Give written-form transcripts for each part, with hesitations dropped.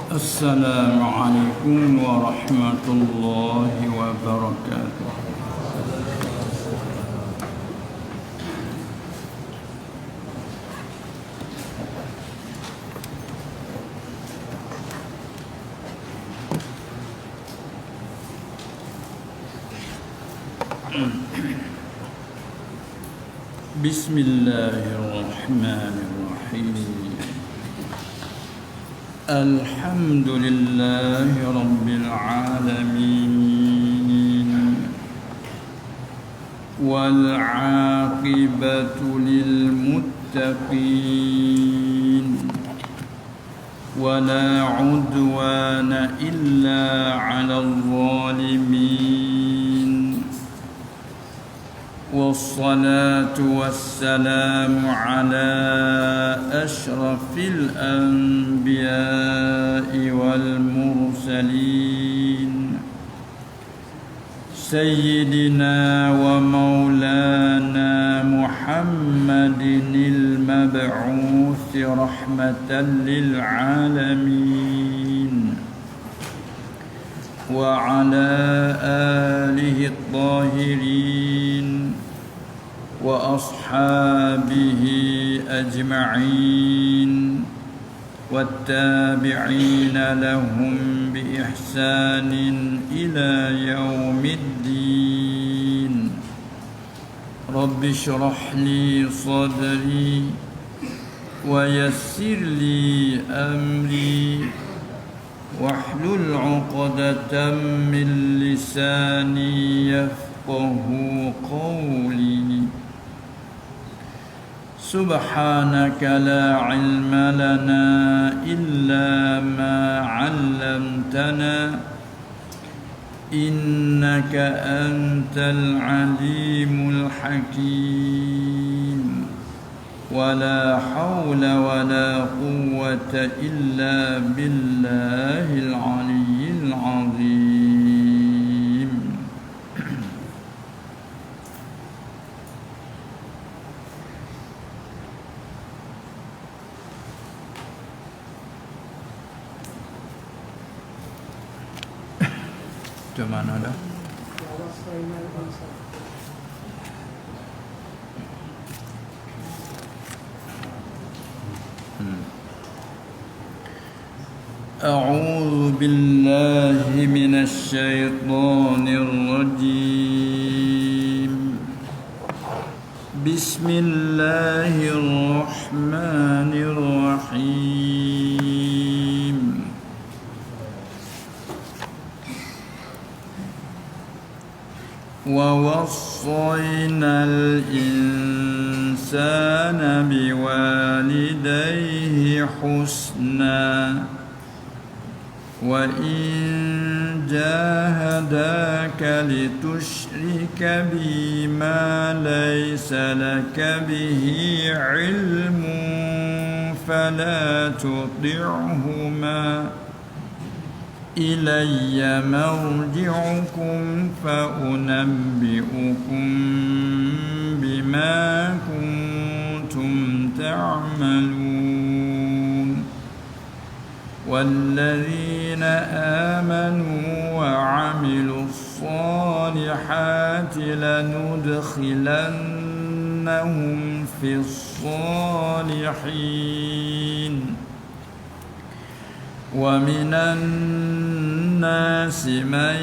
Assalamualaikum warahmatullahi wabarakatuh. Bismillahirrahmanirrahim. Alhamdulillahi rabbil alamin. Wal 'aqibatu lil muttaqin. Wala 'udwana illa 'alal zalimin. والصلاة والسلام على أشرف الأنبياء والمرسلين سيدنا ومولانا محمد المبعوث رحمة للعالمين وعلى آله الطاهرين وأصحابه أجمعين والتابعين لهم بإحسان إلى يوم الدين. رب اشرح لي صدري ويسر لي أمري واحلل عقدة من لساني يفقه قولي. سبحانك لا علم لنا إلا ما علمتنا إنك أنت العليم الحكيم. ولا حول ولا قوة إلا بالله العلي العظيم. Mana dah? أعوذ بالله من الشيطان الرجيم. بسم الله الرحمن الرحيم. ووصينا الإنسان بوالديه حسنا وإن جاهداك لتشرك بي ما ليس لك به علم فلا تطعهما إلي مرجعكم فأنبئكم بما كنتم تعملون. والذين آمنوا وعملوا الصالحات لندخلنهم في الصالحين. ومن الناس من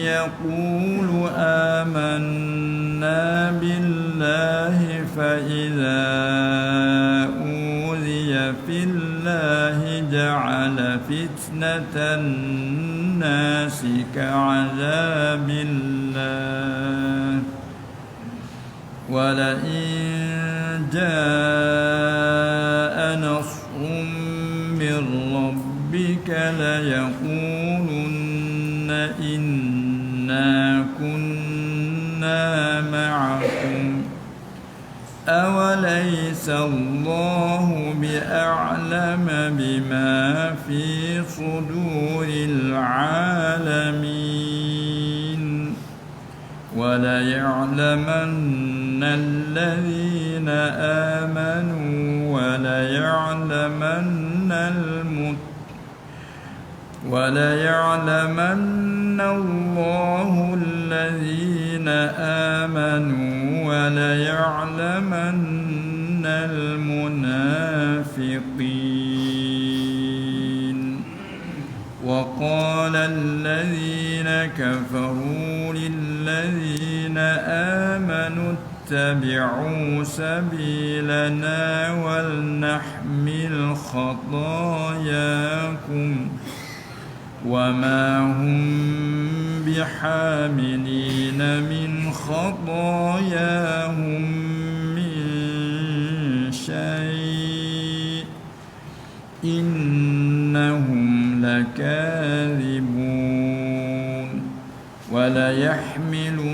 يقول آمنا بالله فإذا أوذي في الله جعل فتنة الناس كعذاب الله. ولئن جاء نصر من ربك ليقولن إنا كنا معكم أوليس الله بأعلم بما في صدور العالمين. وليعلمن الذين آمنوا وليعلمن وَلَيَعْلَمَنَّ اللَّهُ الَّذِينَ آمَنُوا وَلَيَعْلَمَنَّ الْمُنَافِقِينَ وَقَالَ الَّذِينَ كَفَرُوا لِلَّذِينَ آمَنُوا اتَّبِعُوا سَبِيلَنَا وَلْنَحْمِلْ خَطَايَاكُمْ وَمَا هُمْ بِحَامِلِينَ مِنْ خَطَايَاهُمْ مِنْ شَيْءٍ إِنَّهُمْ لَكَاذِبُونَ وَلَيَحْمِلُنَّ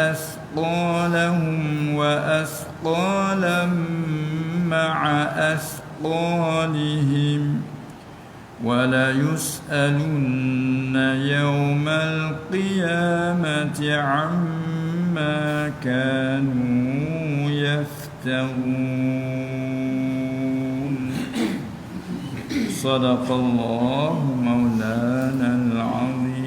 أَثْقَالَهُمْ وَأَثْقَالًا مَعَ أَثْقَالِهِمْ وَلَيُسْأَلُنَّ يَوْمَ الْقِيَامَةِ عَمَّا كَانُوا يَفْتَرُونَ صدق الله مولانا العظيم.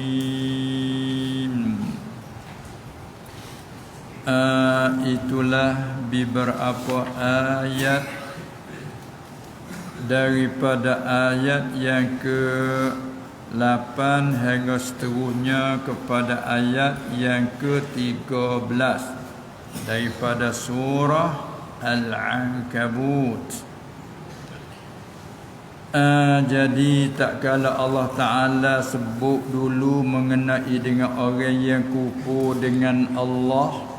Itulah beberapa ayat daripada ayat yang ke-8 hingga seterusnya kepada ayat yang ke-13 daripada surah Al-Ankabut. Jadi tak kala Allah Ta'ala sebut dulu mengenai dengan orang yang kufur dengan Allah,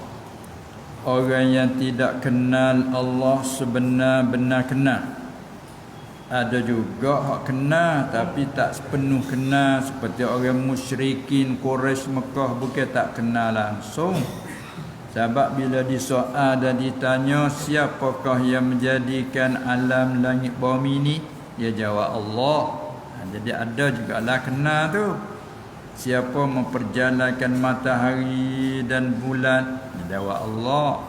orang yang tidak kenal Allah sebenar-benar kenal. Ada juga hak kenal tapi tak sepenuh kenal, seperti orang musyrikin Quraisy Mekah bukan tak kenal langsung. Sebab bila disoal dan ditanya siapakah yang menjadikan alam langit bumi ni, dia jawab Allah. Jadi ada jugalah kenal tu. Siapa memperjalankan matahari dan bulan, dia jawab Allah.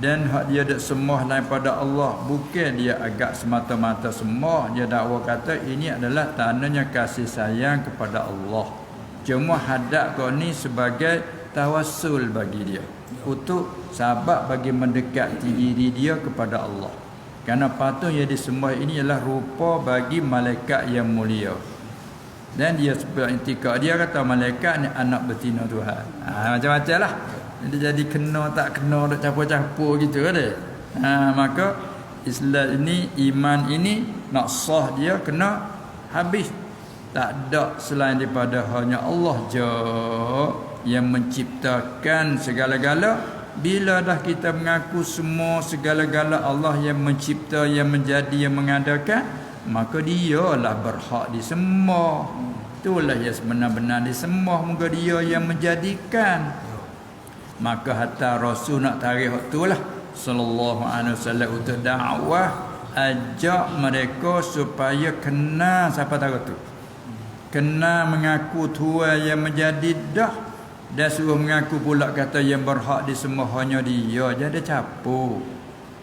Dan hak dia dak sembah daripada Allah, bukan dia agak semata-mata sembah. Dia dakwa kata ini adalah tandanya kasih sayang kepada Allah. Cuma hadap kau ni sebagai tawassul bagi dia, untuk sebab bagi mendekati diri dia kepada Allah. Kerana patung yang disembah ini adalah rupa bagi malaikat yang mulia. Dan dia sebab intikad, dia kata malaikat ni anak betina Tuhan. Macam-macam lah. Jadi kena tak kena, tak campur-campur gitu kan dia. Maka Islam ini, iman ini nak sah dia kena habis. Tak ada selain daripada hanya Allah je yang menciptakan segala-gala. Bila dah kita mengaku semua segala-gala Allah yang mencipta, yang menjadi, yang mengadakan, maka dialah berhak disembah. Itulah yang sebenar-benar disembah, muka dia yang menjadikan. Maka hatta Rasul nak tarik waktu lah sallallahu alaihi wasallam untuk dakwah, ajak mereka supaya kenal siapa tahu tu, kenal mengaku Tuhan yang menjadi dah, dan suruh mengaku pula kata yang berhak disembah hanya dia. Jangan ada capur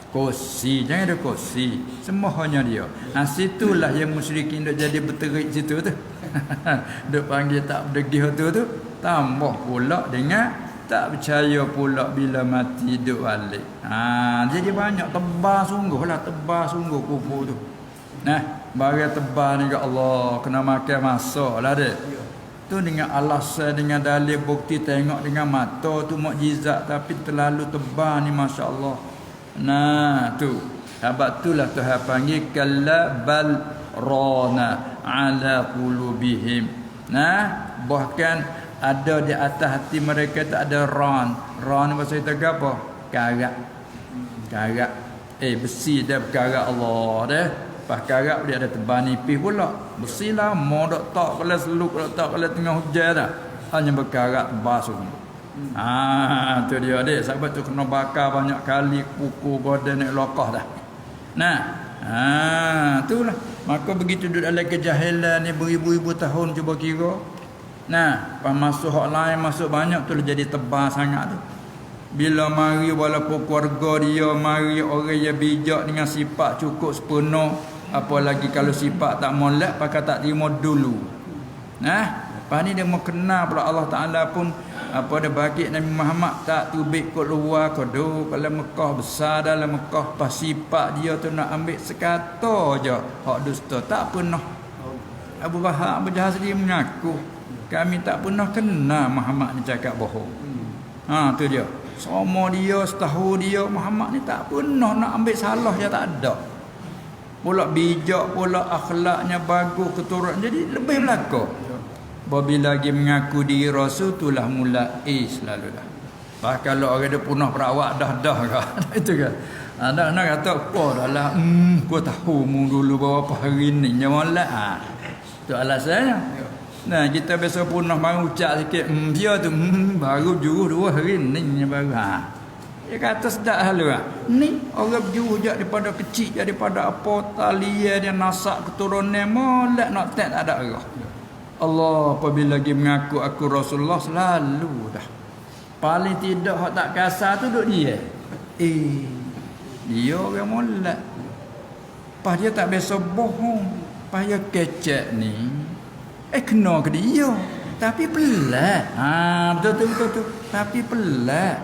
kursi, jangan ada kursi, semua hanya dia. Situlah yang musyrikin duk jadi berterik situ tu. Duk panggil tak berdegih tu. Tambah pula dengan tak percaya pula bila mati hidup balik. Jadi banyak tebal sungguh lah, tebal sungguh kufur tu. Barang tebal ni kat Allah, kena makan masa lah dia. Tu dengan alasan, dengan dalil bukti, tengok dengan mata tu mukjizat, tapi terlalu tebal ni masya-Allah. Tu. Sebab itulah Tuhan panggil kalla bal rana ala qulubihim. Bahkan ada di atas hati mereka tak ada ran. Ran bahasa kita apa? Karat. Besi dia berkarat Allah dah. Pas karat dia ada tebal nipis pula. Besi lah mau dok tak kalau seluk dok tak kalau tengah hujan dah. Hanya berkarat tebal sungguh. Tu dia dek. Sebab tu kena bakar banyak kali, kuku badan nak lokah dah. Itulah. Maka begitu duduk dalam kejahilan ni beribu-ribu tahun cuba kira. Pas masuk hak lain, masuk banyak tu jadi tebal sangat tu. Bila mari walaupun keluarga dia, mari orang yang bijak dengan sifat cukup sepenuh, Apalagi kalau sifat tak molek, pakai tak terima dulu. Nah, lepas ni dia mau kenal pula Allah Ta'ala pun apa dia bagi Nabi Muhammad tak tubik kot luar kodo kalau Mekah besar dalam Mekah pas sifat dia tu nak ambil sekata je hak dusta tak pernah. Abu Jahal sendiri mengaku kami tak pernah kenal Muhammad ni cakap bohong. Tu dia. Sama dia setahu dia Muhammad ni tak pernah nak ambil salah je tak ada. Pula bijak pula akhlaknya bagus keturunan jadi lebih belaka. Bila lagi mengaku diri rasul itulah mulai selalu dah. Bah kalau orang dia punah perawak dah kan. Itu kan. Ada nak kata apa dah lah kau tahu mu dulu berapa hari ni nyamala. Tu alasannya. Nah, kita biasa punah baru ucap sikit dia tu baru juru 2 hari ni baru dia kata sedap halu ni orang berjuru je daripada kecil daripada apa talia dia nasak keturunan molek nak tak ada arah. Allah apabila lagi mengaku aku Rasulullah selalu dah. Paling tidak hak tak kasar tu duk dia. Dia orang molek. Pas dia tak biasa bohong. Pas dia kecek ni kena ke dia. Tapi pelat. Betul. Tapi pelat.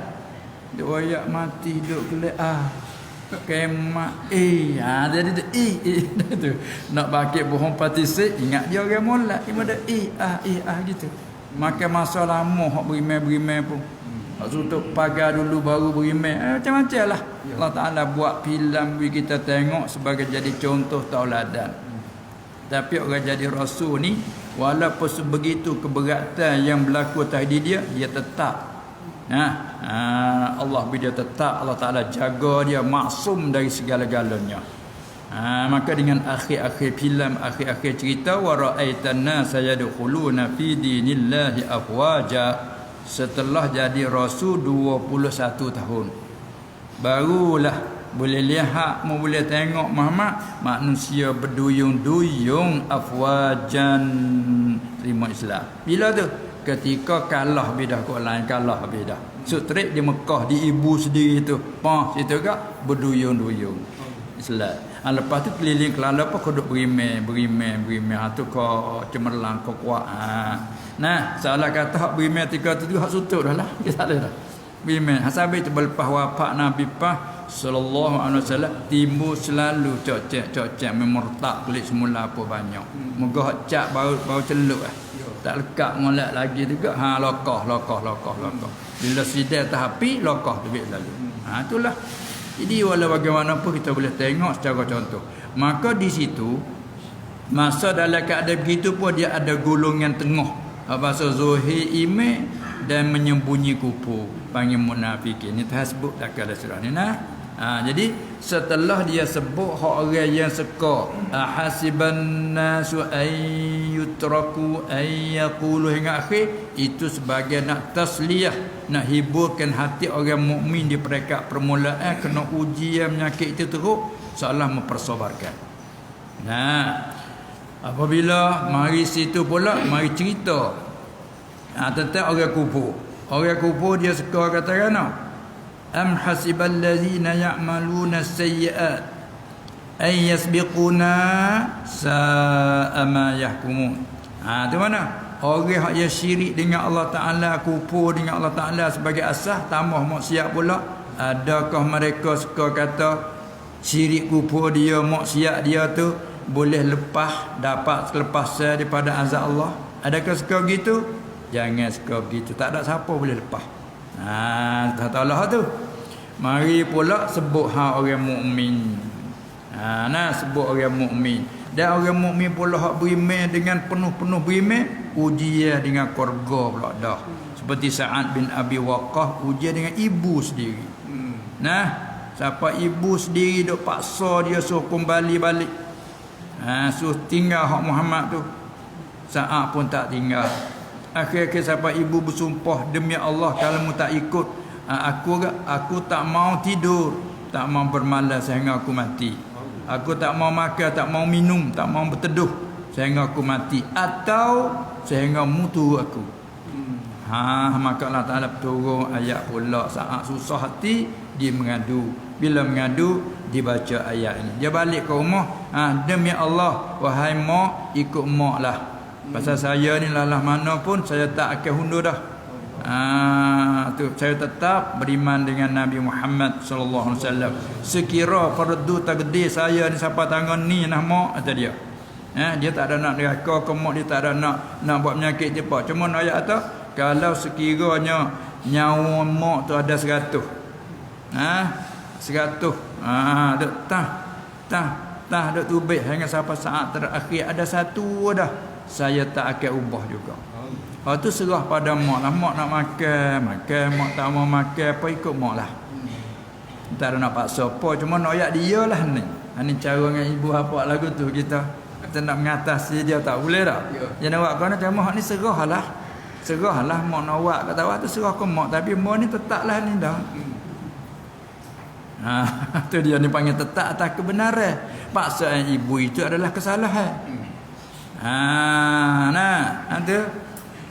Dia royak mati duk kelak kemak jadi tu nak bakit bohong partisip ingat dia orang molek dia ada gitu maka masa lama hak berimai pun hak tutup pagar dulu baru berimai macam-macam lah Allah Ta'ala buat filem bagi kita tengok sebagai jadi contoh tauladan. Tapi orang jadi rasul ni walaupun sebegitu keberatan yang berlaku atas dia tetap Allah bila tetap Allah Ta'ala jaga dia maksum dari segala-galanya. Maka dengan akhir-akhir filem akhir-akhir cerita wa ra'aitan nasa yadkhuluna fi dinillahi afwaja, setelah jadi rasul 21 tahun barulah boleh lihat boleh tengok Muhammad manusia berduyung-duyung afwajan terima Islam. Bila tu ketika kalah bidah kau lain kalah bidah sutrik di Mekah di ibu sendiri tu situ kak berduyung-duyung Islam. Lepas tu keliling kelala apa kau duk berimeh tu kau cemerlang kau kuat. Nah salah kata hak berimeh tika tu hak sutut dah lah dia tak ada dah berimeh hasabe tu berlepas wafat Nabi sallallahu alaihi wasallam timbul selalu cocek memurtad kulit semula apa banyak moga hak cak bau celuk tak lekat molek lagi juga lokah bila sidai tahapi lokah tu lalu itulah. Jadi walau bagaimanapun kita boleh tengok secara contoh maka di situ masa dalam keadaan begitu pun dia ada golongan tengah bahasa zuhir iman dan menyembunyi kufur panggil munafikin ni tersebut dalam surah ni jadi setelah dia sebut hak orang yang seka hasiban nasu ayyutraku ayyaqulu hingga akhir itu sebagai nak tasliyah nak hiburkan hati orang mukmin di peringkat permulaan kena ujian penyakit itu teruk seolah mempersabarkan. Apabila mari situ pula mari cerita tentang orang kufur dia seka katakan am hasibal ladzina ya'maluna sayyi'at ay yasbiquna sa'a ma yahkumun. Tu mana orang yang syirik dengan Allah Ta'ala kufur dengan Allah Ta'ala sebagai asas tambah maksiat pula. Adakah mereka suka kata syirik kufur dia maksiat dia tu boleh dapat lepas daripada azab Allah? Adakah suka begitu? Jangan suka begitu. Tak ada siapa boleh lepas. Allah tu mari pula sebut orang mukmin. Sebut orang mukmin dan orang mukmin pula hak beriman dengan penuh-penuh beriman ujian dengan keluarga pula dah seperti Sa'ad bin Abi Waqqas ujian dengan ibu sendiri. Siapa ibu sendiri duk paksa dia suruh kembali balik suruh tinggal hak Muhammad tu Sa'ad pun tak tinggal. Akhir-akhir sampai ibu bersumpah demi Allah kalau mu tak ikut aku tak mau tidur, tak mau bermalas sehingga aku mati. Aku tak mau makan, tak mau minum, tak mau berteduh sehingga aku mati atau sehingga mutu aku. Maka Allah Ta'ala turun ayat pula saat susah hati dia mengadu. Bila mengadu dibaca ayat ini. Dia balik ke rumah, demi Allah wahai mak, ikut mak lah. Pasal saya ni lalah mana pun saya tak akan hundur dah. Tu saya tetap beriman dengan Nabi Muhammad sallallahu alaihi wasallam. Sekira fardu takdir saya ni siapa tangan ni nah mak kata dia. Dia tak ada nak neraka ke mak, dia tak ada nak buat penyakit dia apa. Cuma ayat kata kalau sekiranya nyawa mak tu ada 100. 100. Duk tah duk tubik hingga sampai saat terakhir ada satu dah. Saya tak akan ubah juga. Tu serah pada mak lah. Mak nak makan, mak tak mau makan apa ikut mak lah. Tak ada nak paksa apa, cuma nak ayat dia lah ni. Ni cara dengan ibu apa lagu tu kita nak mengatasi dia tak boleh dah. Yang nak buat kau nak mak ni serahlah. Serahlah mak nak buat kata awak tu serah ke mak, tapi mak ni tetaplah ni dah. Tu dia ni panggil tetap atas kebenaran. Paksaan ibu itu adalah kesalahan. Ada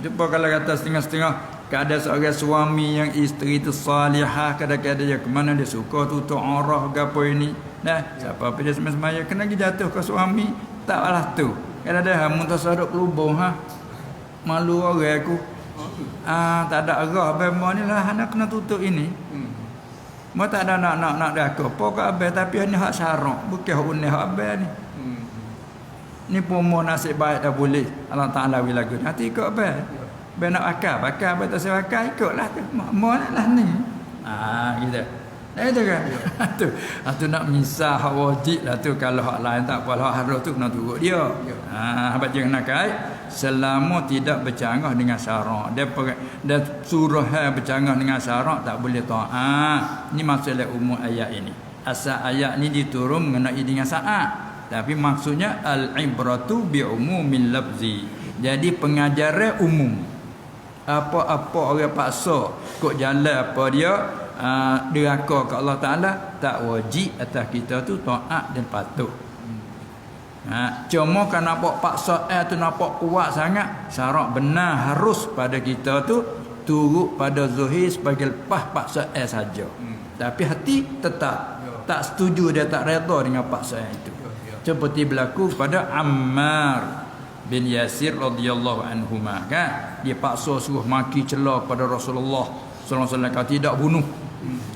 jumpa kalau kata setengah-setengah keadaan seorang suami yang isteri itu salihah, kadang-kadang dia ke mana dia suka tutup aurah ke apa ini. Siapa apa dia semaya kena pergi jatuh ke suami, taklah tu. Kadang-kadang muntasaduk kelubung malu orang aku. Tak ada arah abang ni lah anak kena tutup ini. Mau tak ada nak dak apa ke abang, tapi ni hak syarak, bukan hak unih hak abang ni. Ni pun mau nasib baik dah boleh. Allah Taala wi lagu. Nanti ikut abang. Abang nak bakar abang tak saya bakar ikutlah tu. Mau lah ni. Gitu. Itu kan. Tu nak misah hak wajib lah tu, kalau hak lain tak apa, hak harus tu kena turut dia. Abang jangan nak kait selama tidak bercanggah dengan syarak. Dia suruh bercanggah dengan syarak tak boleh taat. Ni masalah umum ayat ini. Asal ayat ni diturun mengenai dengan saat. Tapi maksudnya al-ibratu bi umumil lafzi. Jadi pengajaran umum. Apa-apa orang paksa kok jalan apa dia deraka ke Allah Taala, tak wajib atas kita tu taat dan patuh. Cuma kan nampak paksa tu nampak kuat sangat, syarat benar harus pada kita tu turut pada zahir sebagai lepas paksa saja. Tapi hati tetap tak setuju, dia tak redha dengan paksa itu. Seperti berlaku pada Ammar bin Yasir radhiyallahu anhuma kan, dia paksa suruh maki celah pada Rasulullah sallallahu alaihi wasallam, kalau tidak bunuh.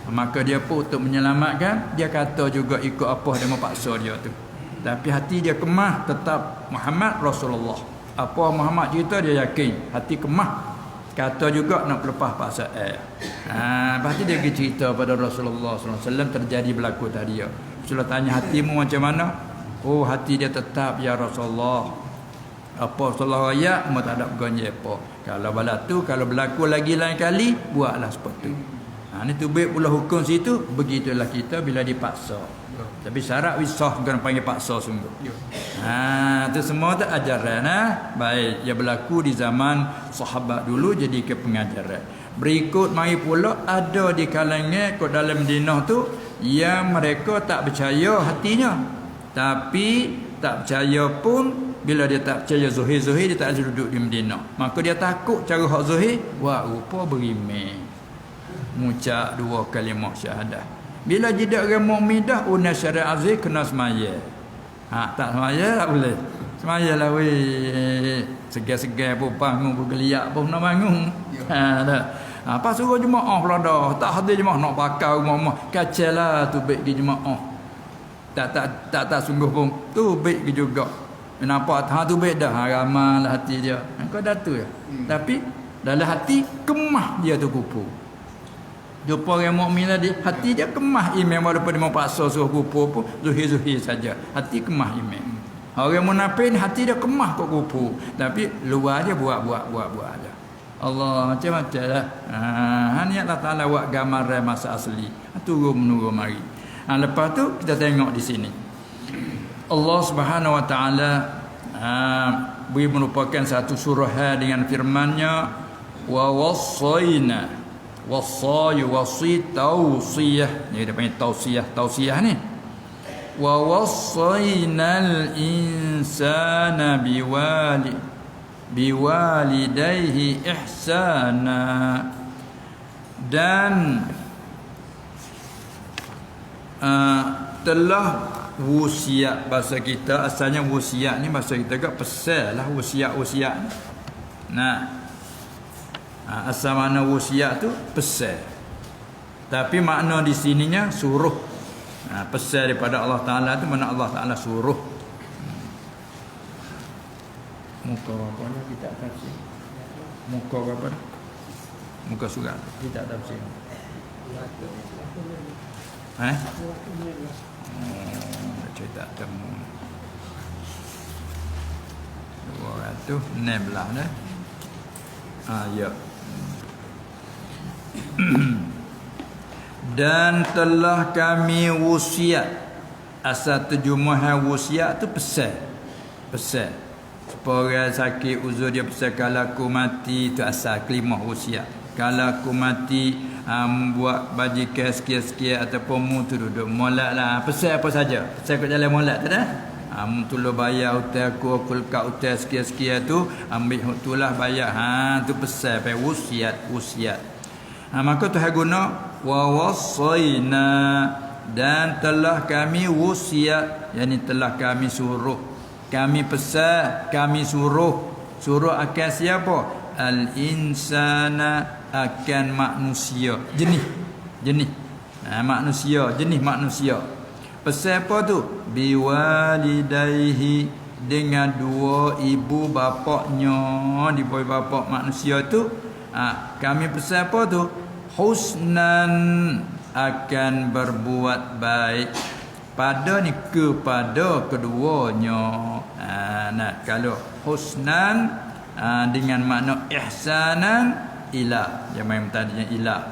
Maka dia pun untuk menyelamatkan, dia kata juga ikut apa dia mempaksa dia tu, tapi hati dia kemah tetap Muhammad Rasulullah. Apa Muhammad cerita dia yakin, hati kemah, kata juga nak lepas paksa. Lepas tu dia pergi cerita pada Rasulullah sallallahu alaihi wasallam terjadi berlaku tadi. Rasulullah tanya hatimu macam mana? Oh, hati dia tetap ya Rasulullah. Apa Rasulullah ayat mau tak ada pegangan apa. Kalau bala tu kalau berlaku lagi lain kali, buatlah seperti tu. Ni tu baik pula hukum situ, begitulah kita bila dipaksa. Tapi syarat wisah bukan panggil paksa sungguh. Tu semua tu ajaran baik yang berlaku di zaman sahabat dulu jadi ke pengajaran. Berikut mari pula ada di kalangan kat dalam Madinah tu yang mereka tak percaya hatinya. Tapi tak percaya pun, bila dia tak percaya zuhir-zuhir, dia tak ada duduk di Madinah. Maka dia takut cara hak zuhir, buat rupa berimeh, mengucap 2 kalimah syahadah. Bila jeda orang mukmin dah unas syariat aziz kena semaya. Tak semaya tak boleh. Semaya lah weh. Segar-segar pun bangun pun geliat pun nak bangun. Apa suruh jemaah pula dah. Tak hadir jemaah nak bakar rumah-rumah. Kacau lah tu baik di jemaah. Tak sungguh pun tu baik juga. Nampak tu baik dah, ramal hati dia. Kau dah tu ya. Tapi dalam hati kemah dia tu kupu. Jumpa orang mukmin tadi, hati dia kemah iman walaupun dia mau paksa suruh kupu pun zuhir-zuhir saja. Hati kemah iman. Orang munafik hati dia kemah kok kupu, tapi luar dia buat aja. Allah macam-macam lah. Ni Allah Taala buat gambaran masa asli. Turun-menurun mari. Lepas tu kita tengok di sini Allah Subhanahu Wa Taala beri merupakan satu surah dengan firman-Nya wa wassayna wasi tausiyah. Ni dia panggil tausiyah ni. Wa wassaynal insana biwalidayhi ihsana. Dan telah wasiat. Bahasa kita asalnya wasiat ni bahasa kita agak pesan lah wasiat. Nah, asal makna wasiat tu pesan. Tapi makna di sininya suruh. Pesan daripada Allah Taala tu mana Allah Taala suruh. Muka apa ni kita tafsir? Muka apa? Muka surat kita tafsir. Cerita temu 216 dah. Ya. Dan telah kami wasiat. Asal terjemahan wasiat tu pesan. Supaya orang sakit uzur dia pesan kalau aku mati tu asal kalimah wasiat. Kalau aku mati buat bajikan sekian-sekian ataupun mu tu duduk molek lah. Pesan apa saja. Pesan kat jalan molek tu dah. Tolong bayar hutang aku lekat hutang sekian-sekian tu, ambil itulah bayar. Tu pesan pai wasiat. Maka Tuhan guna wa wasaina, dan telah kami wasiat, yakni telah kami suruh. Kami pesan, kami suruh akan siapa? Al-insana, akan manusia. Jenis manusia. Pesan apa tu? Biwalidaihi, dengan dua ibu bapaknya. Di ibu bapak manusia tu kami pesan apa tu? Husnan, akan berbuat baik pada ni kepada keduanya. Kalau husnan dengan makna ihsanan ila, yang main tadinya ila,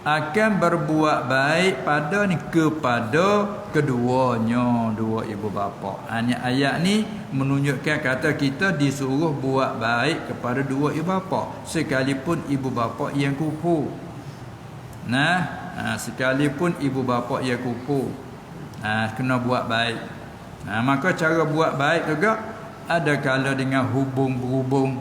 akan berbuat baik pada ni kepada keduanya, dua ibu bapa. Ayat ni menunjukkan kata kita disuruh buat baik kepada dua ibu bapa, sekalipun ibu bapa yang kufur. Sekalipun ibu bapa yang kufur, kena buat baik. Maka cara buat baik juga ada kala dengan hubung-berhubung.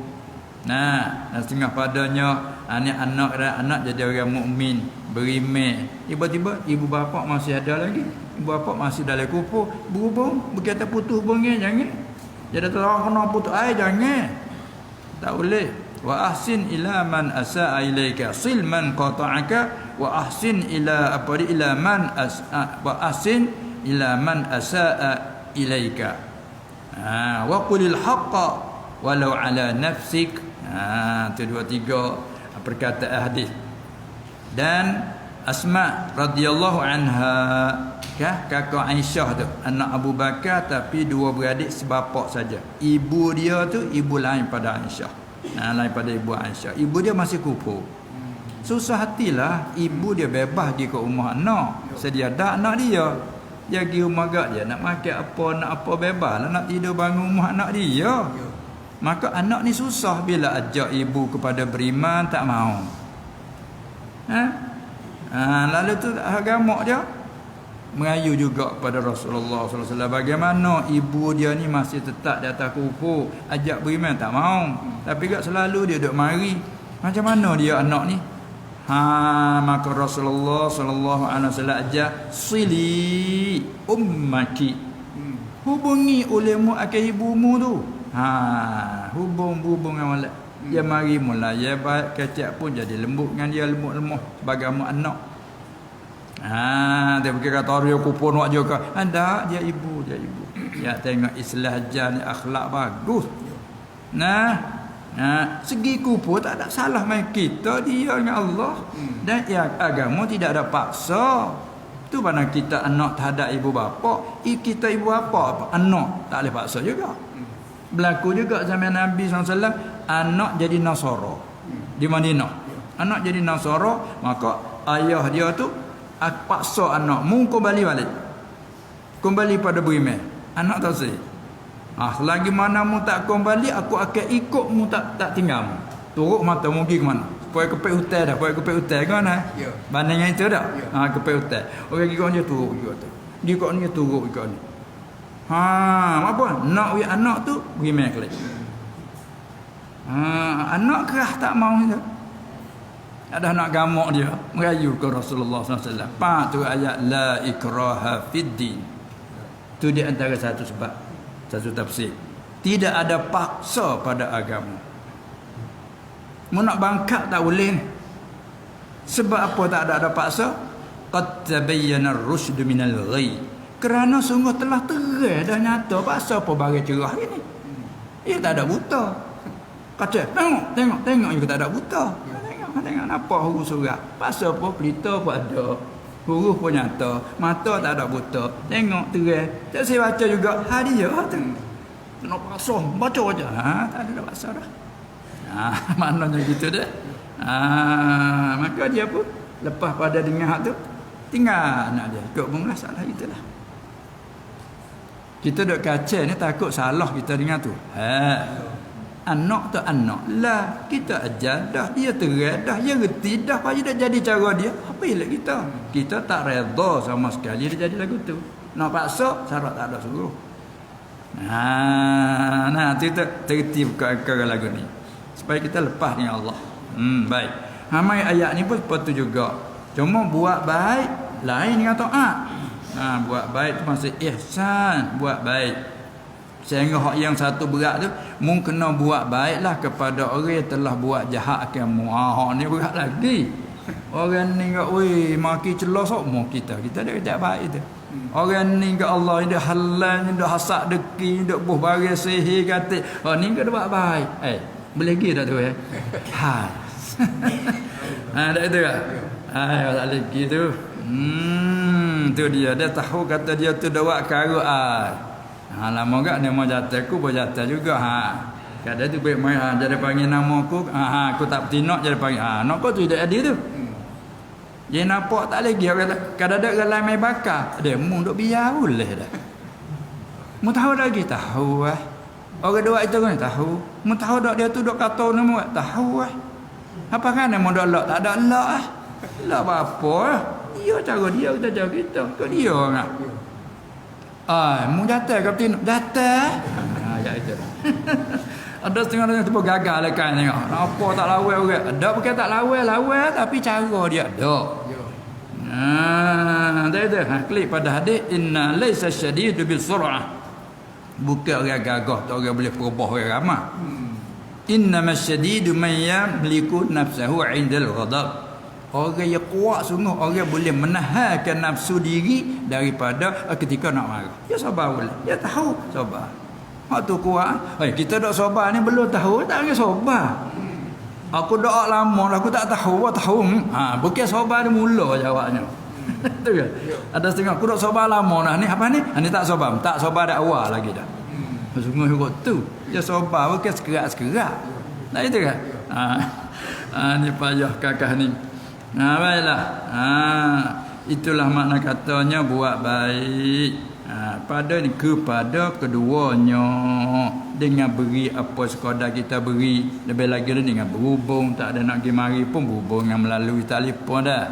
Setengah padanya anak jadi orang mukmin, beriman. Tiba-tiba ibu bapa masih ada lagi. Ibu bapa masih dalam kufur, berhubung, berkata putus hubungnya, jangan. Jadi tolong kena putus jangan. Tak boleh. Wa ahsin ila man asaa ilaika, sil man qata'aka, wa ahsin ila man asaa ilaika. Wa qulil haqqa walau ala nafsik. Itu 2-3 perkataan hadis. Dan Asma radhiyallahu anha, kakak Aisyah tu, anak Abu Bakar, tapi dua beradik sebapak saja. Ibu dia tu ibu lain pada Aisyah. Lain pada ibu Aisyah. Ibu dia masih kufur. Susah hatilah ibu dia bebas pergi ke rumah anak. Sedia dak anak dia. Dia pergi rumah gak dia, nak makan apa, nak apa bebas lah, nak tidur bangun rumah anak dia. Maka anak ni susah bila ajak ibu kepada beriman, tak mau. Lalu tu agama dia merayu juga kepada Rasulullah SAW. Bagaimana ibu dia ni masih tetap di atas kufur, ajak beriman tak mau. Tapi gak selalu dia duduk mari. Macam mana dia anak ni? Maka Rasulullah SAW ajar, sili ummaki, hubungi olehmu akan ibumu tu. Hubung dengan malak. Dia mari mula, dia baik kecak pun jadi lembut dengan dia, lemah bagaimana anak. Dia pergi kata dia kupon wak juga. Dia ibu. Ya, tengok Islam ajar ni akhlak bagus. Segi kupur tak ada salah main kita dia dengan Allah. Dan agama tidak ada paksa. Tu mana kita anak terhadap ibu bapa, kita ibu bapa anak tak boleh paksa juga. Berlaku juga zaman Nabi SAW, anak jadi Nasara di Madinah. Anak jadi Nasara, maka ayah dia tu paksa anak, mu kembali balik, kembali pada beriman. Anak tak sih. Selagi mana mu tak kembali, aku akan ikut mu, tak tinggal mu. Turuk mata mu pergi ke mana? Supaya kepek hutan dah, supaya kepek hutan kan? Bandingnya itu dah. Kepek hutan. Orang ikut dia turuk juga tu. Dia ikut dia turuk ikut ni. Apa? Nak anak tu beriman ke lagi. Anak kerah tak mau dia. Ada nak gamak dia, merayu ke Rasulullah SAW. Tu ayat la ikraha fid din. Tu di antara satu sebab, satu tafsir. Tidak ada paksa pada agama. Mu nak bangkak tak boleh. Sebab apa tak ada paksa? Qad tabayyana ar-rusyd minal ghayy. Kerana sungguh telah terang dah nyata, paksa apa bagi cerah ini. Ia tak ada buta. Kata, tengok juga tak ada buta. Tengok nampak huruf surat. Pasal apa pelita pun ada. Huruf pun nyata. Mata tak ada buta. Tengok terang. Tak saya baca juga. Hadiah tu. Nak paksa. Baca aja. Tak ada paksa dah. Maknanya gitu dah. Maka dia pun lepas pada dengar tu, tinggal anak dia. Ikut pun salah itulah. Kita duk kacau ni takut salah kita dengar tu. Anak tu anak lah, kita ajar dah, dia terang dah, dia reti dah, pasti dah jadi cara dia. Apa elok kita tak redha sama sekali dia jadi lagu tu. Nak paksa syarat tak ada suruh. Nah tu tertib ke lagu ni supaya kita lepas dengan Allah. Baik, mai ayat ni pun seperti juga, cuma buat baik lain dengan taat. Buat baik tu maksud ihsan, buat baik. Sehingga hak yang satu berat tu mung kena buat baiklah kepada orang yang telah buat jahat kamu. Hak ni berat lagi. Orang ni enggak maki celah semua kita dah kerja baik tu. Orang ni enggak Allah dia halal, dia hasad deki, dia buh barang sihir kata. Ni enggak buat baik. Boleh lagi tak tu tak itu kan? Tak lagi tu. Tu dia tahu kata dia tu dah buat karut lama gak dia mau jatuh aku boleh jatuh juga kadang tu baik mai jadi panggil nama aku aku tak bertindak jadi panggil nak kau tu tidak ada tu dia nampak tak lagi orang kadang-kadang galai mai bakar dia mu duk biar boleh dah mu tahu lagi tahu orang dua itu kan tahu mu tahu dak dia tu duk kata nama tahu apa kan mau dak lak tak ada lak lak apa dia cara dia kita cara kita kau dia orang mu jatuh ke betul? Jatuh. Ya itu. Ada setengah-setengah tu gagal lah kan tengok. Apa tak lawan orang? Ada bukan tak lawan tapi cara dia ada. Dah. Klik pada hadis inna laisa syadidu bil sur'ah. Bukan orang gagah tak orang boleh perubah orang ramai. Innama syadidu man yamliku nafsahu 'indal ghadab. Orang yang kuat sungguh, orang boleh menahankan nafsu diri daripada ketika nak marah. Dia sabar boleh. Dia tahu sabar. Hak tu kuat. Kita dak sabar ni belum tahu, tak ada sabar. Aku doa lama dah aku tak tahu, tahu. Bukan sabar ni mula jawabnya. Tu kan. Ada setengah aku dak sabar lama dah ni. Apa ni? Ni tak sabar. Tak sabar dak awal lagi dah. Sungguh juga tu. Dia sabar bukan sekerak-sekerak. Nah itu kan. Ni payah kakak ni. Baiklah. Itulah makna katanya buat baik. Pada ni kepada keduanya dengan beri apa sekadar kita beri, lebih lagi dengan berhubung, tak ada nak pergi mari pun berhubung dengan melalui telefon dah.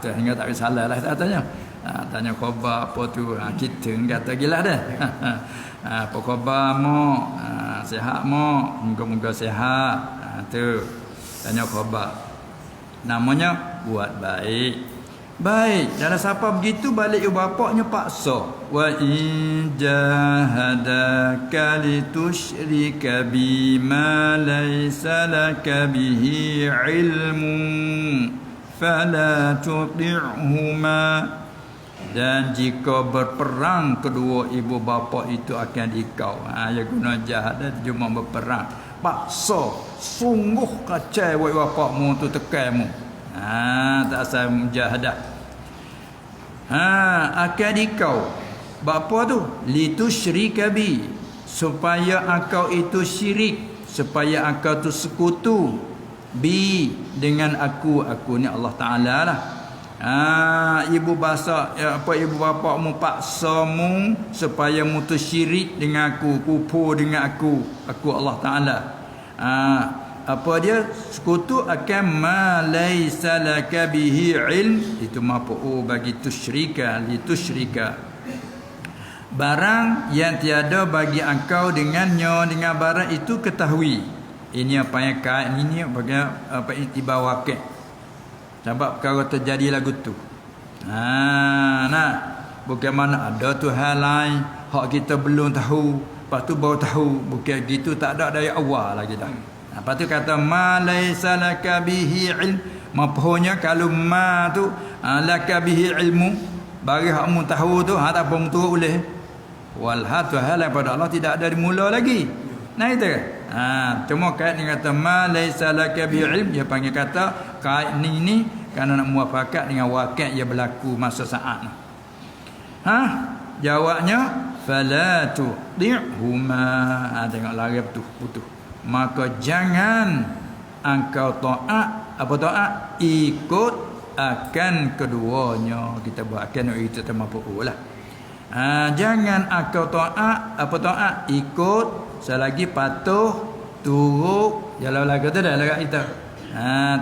Tu hingga tak salah lah tak tanya. Tanya khabar apa tu, kita kata gila dah. Apa khabar mo? Sihat mo? Moga-moga sihat. Tu tanya khabar. Namanya buat baik. Baik, dan siapa begitu balik ibu bapaknya paksa. Wa in jahadaka litusyrika bima laysa laka bihi ilmun fala tuti'huma. Dan jika berperang kedua ibu bapa itu akan dikau. Ya guna jahadah cuma berperang. Paksa, sungguh kacau ibu bapakmu tu tekanmu. Tak asal mujahadah. Akan dikau. Bapa tu litusyrika bi, supaya engkau itu syirik, supaya engkau tu sekutu bi dengan aku ni Allah Taala lah. Ibu bapakmu paksamu supaya mu tu syirik dengan aku, kufur dengan aku Allah Taala. Apa dia sekutu akan ma laisa laka bihi ilm, itu mafu bagi tusyrika, li tusyrika, barang yang tiada bagi engkau dengannya, dengan barang itu ketahui. Ini apa yang kait ini bagi apa itibar wakil. Sebab perkara terjadi lagu tu. Nah, bukan mana ada Tuhan lain hak kita belum tahu, lepas tu baru tahu. Bukan gitu, tak ada dari awal lagi dah. Lepas tu kata ma laisa laka bihi ilm. Mapunya kalau ma tu laka bihi ilmu, bagi hakmu tahu tu tak apa tu boleh. Wal hatu hala pada Allah tidak ada dimula lagi. Nah itu kan. Cuma kait ni kata ma laisa laka bihi ilm, dia panggil kata kait ni kerana nak muafakat dengan wakil yang berlaku masa saat ni. Jawabnya fala tu'ihuma. Tengok lari betul. Maka jangan engkau taat. Apa taat? Ikut akan keduanya. Kita buat akan itu termapu lah. Jangan engkau taat. Apa taat? Ikut. Selagi patuh, turut. Jalan lagu tu dah lagu kita.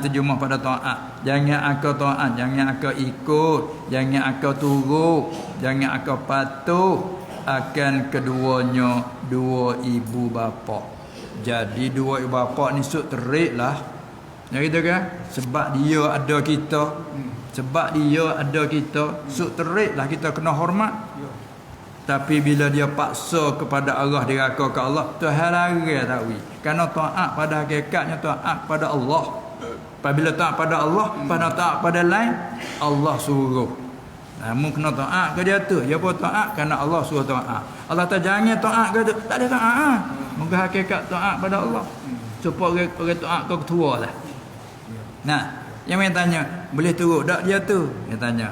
Terjemah pada taat. Jangan engkau taat, jangan engkau ikut, jangan engkau turut, jangan engkau patuh akan keduanya dua ibu bapa. Jadi dua ibu bapa ni suk terik lah. Ya gitu kan? Sebab dia ada kita. Sebab dia ada kita, suk terik lah kita kena hormat. Tapi bila dia paksa kepada Allah, diraka ke Allah, Tuhan larang tahu. Kerana taat pada hakikatnya taat pada Allah. Apabila taat pada Allah, pada taat pada lain, Allah suruh. Namun kena taat ke dia tu. Dia pun taat kerana Allah suruh taat. Allah tak jangan taat ke tu. Tak ada taat. Moga hakikat taat pada Allah. Supaya orang taat ke ketua lah. Nah, yang main tanya, boleh turut tak dia tu? Dia tanya.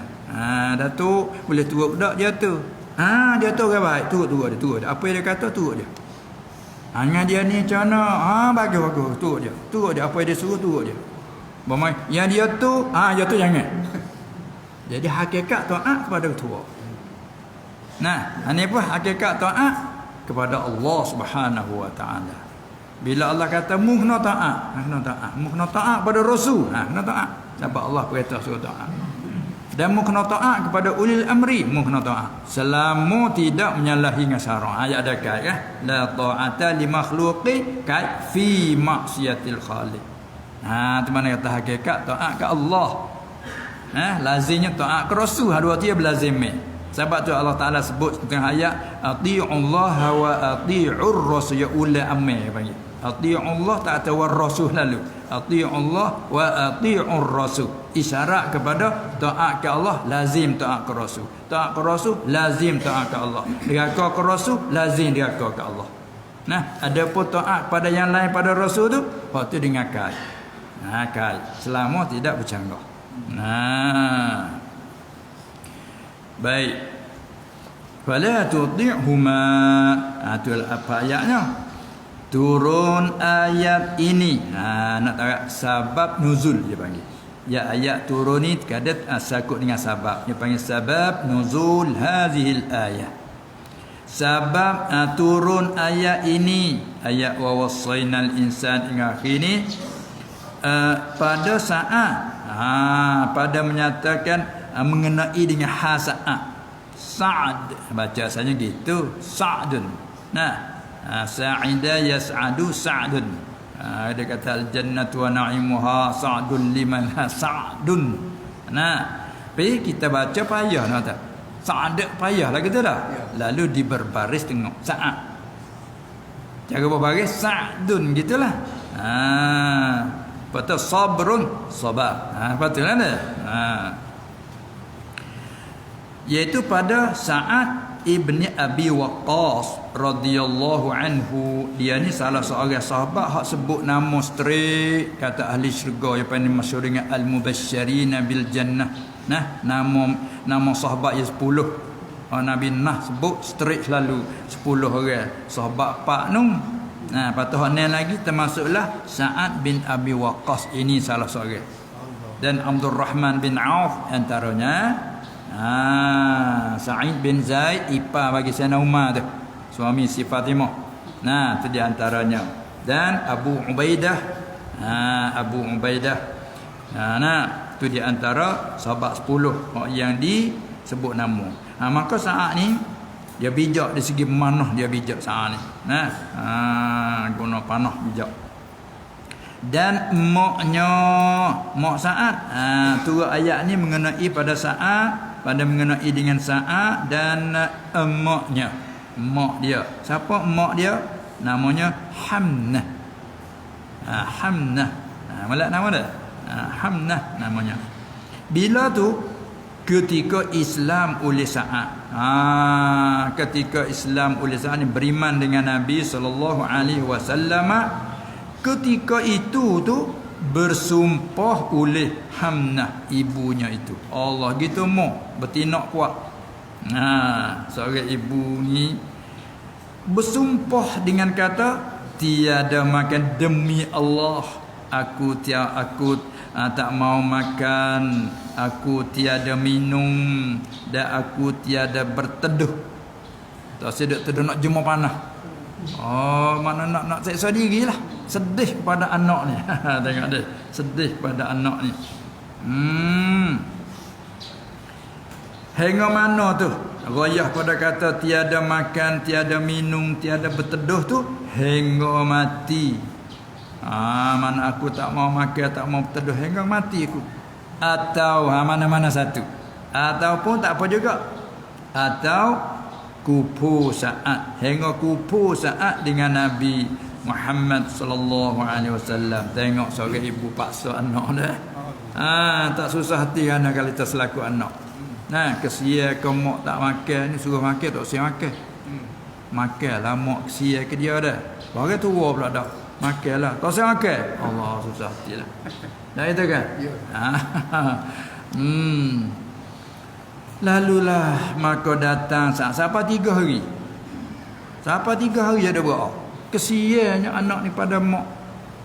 Datuk, boleh turut tak dia tu? Dia tu orang baik. Turut dia. Apa yang dia kata, turut dia. Hanya dia ni macam mana? Bagus. Turut dia. Apa yang dia suruh, turut dia. Bermain. Yang dia tu jangan. Jadi hakikat taat kepada ketua. Nah, ini pun hakikat taat kepada Allah Subhanahu wa taala. Bila Allah kata mu kena taat, mu kena taat pada Rasul, kena taat. Sebab Allah perintah suruh taat. Dan mu kena taat kepada ulil amri, mu kena taat. Selama tidak menyalahi dengan syarak. Ayat ada kait kan? La ta'ata li makhluqi kait fi maksiatil khaliq. Tu mana kata hakikat taat ke Allah. Lazimnya taat ke Rasul. Dua tu berlazim. Sebab tu Allah Taala sebut tentang ayat atiullaha wa atiur rasul ya ulil amri panggil. Atiullah taat wa rasul lalu. Atiullah wa atiur rasul. Isyarat kepada taat ke Allah lazim taat ke Rasul. Taat ke Rasul lazim taat ke Allah. Diraka ke Rasul lazim diraka ke Allah. Nah, ada pun taat pada yang lain pada Rasul tu, waktu dengan kait. Kait selama tidak bercanggah. Baik. Fala tu'ihuma. Tu apa ayatnya? Turun ayat ini. Nak tahu sebab nuzul dia panggil. Ya ayat turun ni kadat sakut dengan sebab. Dia panggil sebab nuzul hadhil ayat. Sebab turun ayat ini, ayat wa wasainal insan hingga akhir ni, pada saat pada menyatakan mengenai dengan saat Sa'd, baca saja gitu, Sa'dun. Sa'ida yas'adu Sa'dun. Dia kata al-jannatu wa na'imuha Sa'dun liman Sa'dun. Tapi kita baca payah nak tak? Sa'd payah lah kita dah. Lalu diberbaris tengok Sa'ad. Cara berbaris Sa'dun gitulah. Patut sabrun sabar. Patutlah dah. Iaitu pada saat Ibni Abi Waqqas radhiyallahu anhu. Dia ni salah seorang sahabat hak sebut nama straight kata ahli syurga yang paling masyhur dengan al-mubasysyirin bil jannah. Nama sahabat yang 10. Nabi sebut straight selalu 10 orang sahabat pak nun. Patut ni lagi termasuklah Sa'ad bin Abi Waqqas, ini salah seorang. Dan Abdul Rahman bin Auf antaranya. Sa'id bin Zaid ipar bagi Sayyidina Umar tu, suami si Fatimah. Tu di antaranya. Dan Abu Ubaidah. Tu di antara sahabat 10 yang disebut nama. Maka saat ni dia bijak di segi manah, dia bijak saat ni. Guna panah bijak. dan emaknya, mak Sa'ad. Turut ayat ni mengenai pada Sa'ad, pada mengenai dengan Sa'ad dan emaknya, mak dia. Siapa mak dia? Namanya Hamnah. Hamnah. Malak nama dia? Hamnah namanya. Bila tu ketika Islam oleh Sa'ad. Ketika Islam oleh Sa'ad ni beriman dengan Nabi sallallahu alaihi wasallam, ketika itu tu bersumpah oleh Hamnah, ibunya itu. Allah gitu mau bertindak kuat. Seorang ibu ni bersumpah dengan kata, tiada makan demi Allah, aku tak mau makan, aku tiada minum, dan aku tiada berteduh. Tak sedek teduh nak jemur panah. Mana nak seksa diri lah. Sedih pada anak ni. Tengok dia, sedih pada anak ni. Hingga mana tu rayah pada kata tiada makan, tiada minum, tiada berteduh tu hingga mati. Mana aku tak mau makan, tak mau berteduh hingga mati aku. Atau mana-mana satu. Ataupun tak apa juga. Atau kupu Sa'ad, hingga kupu Sa'ad dengan Nabi Muhammad sallallahu alaihi wasallam. Tengok seorang ibu paksa anak dia. Tak susah hati kan kalau kita selaku anak. Kesian ke mak tak makan ni, suruh makan tak siap makan. Makanlah mak, kesian ke dia dah. Barang tua pula dah. Makanlah. Tak siap makan. Allah, susah hatilah. Dah itu kan? Lalulah maka datang siapa 3 hari. Siapa 3 hari ada berapa? Kesiannya anak ni pada mak.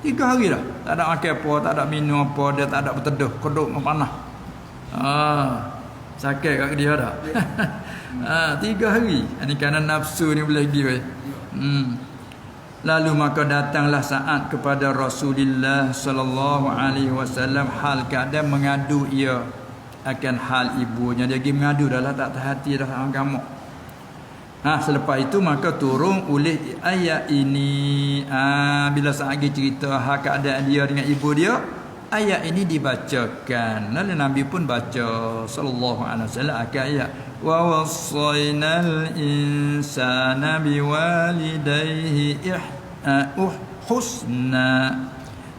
3 hari dah. Tak ada makan apa, tak ada minum apa, dia tak ada berteduh, keduk panah. Sakit kat dia dah. 3 hari. Ini kerana nafsu ni boleh pergi. Lalu maka datanglah Sa'ad kepada Rasulullah sallallahu alaihi wasallam, hal keadaan mengadu ia akan hal ibunya. Dia pergi mengadu dah lah, tak terhati dah orang gamuk. Selepas itu maka turun oleh ayat ini. Bila Sa'ad cerita hal keadaan dia dengan ibu dia, ayat ini dibacakan. Lalu Nabi pun baca sallallahu alaihi wasallam akan ayat, wa wassaynal insana biwalidayhi husna.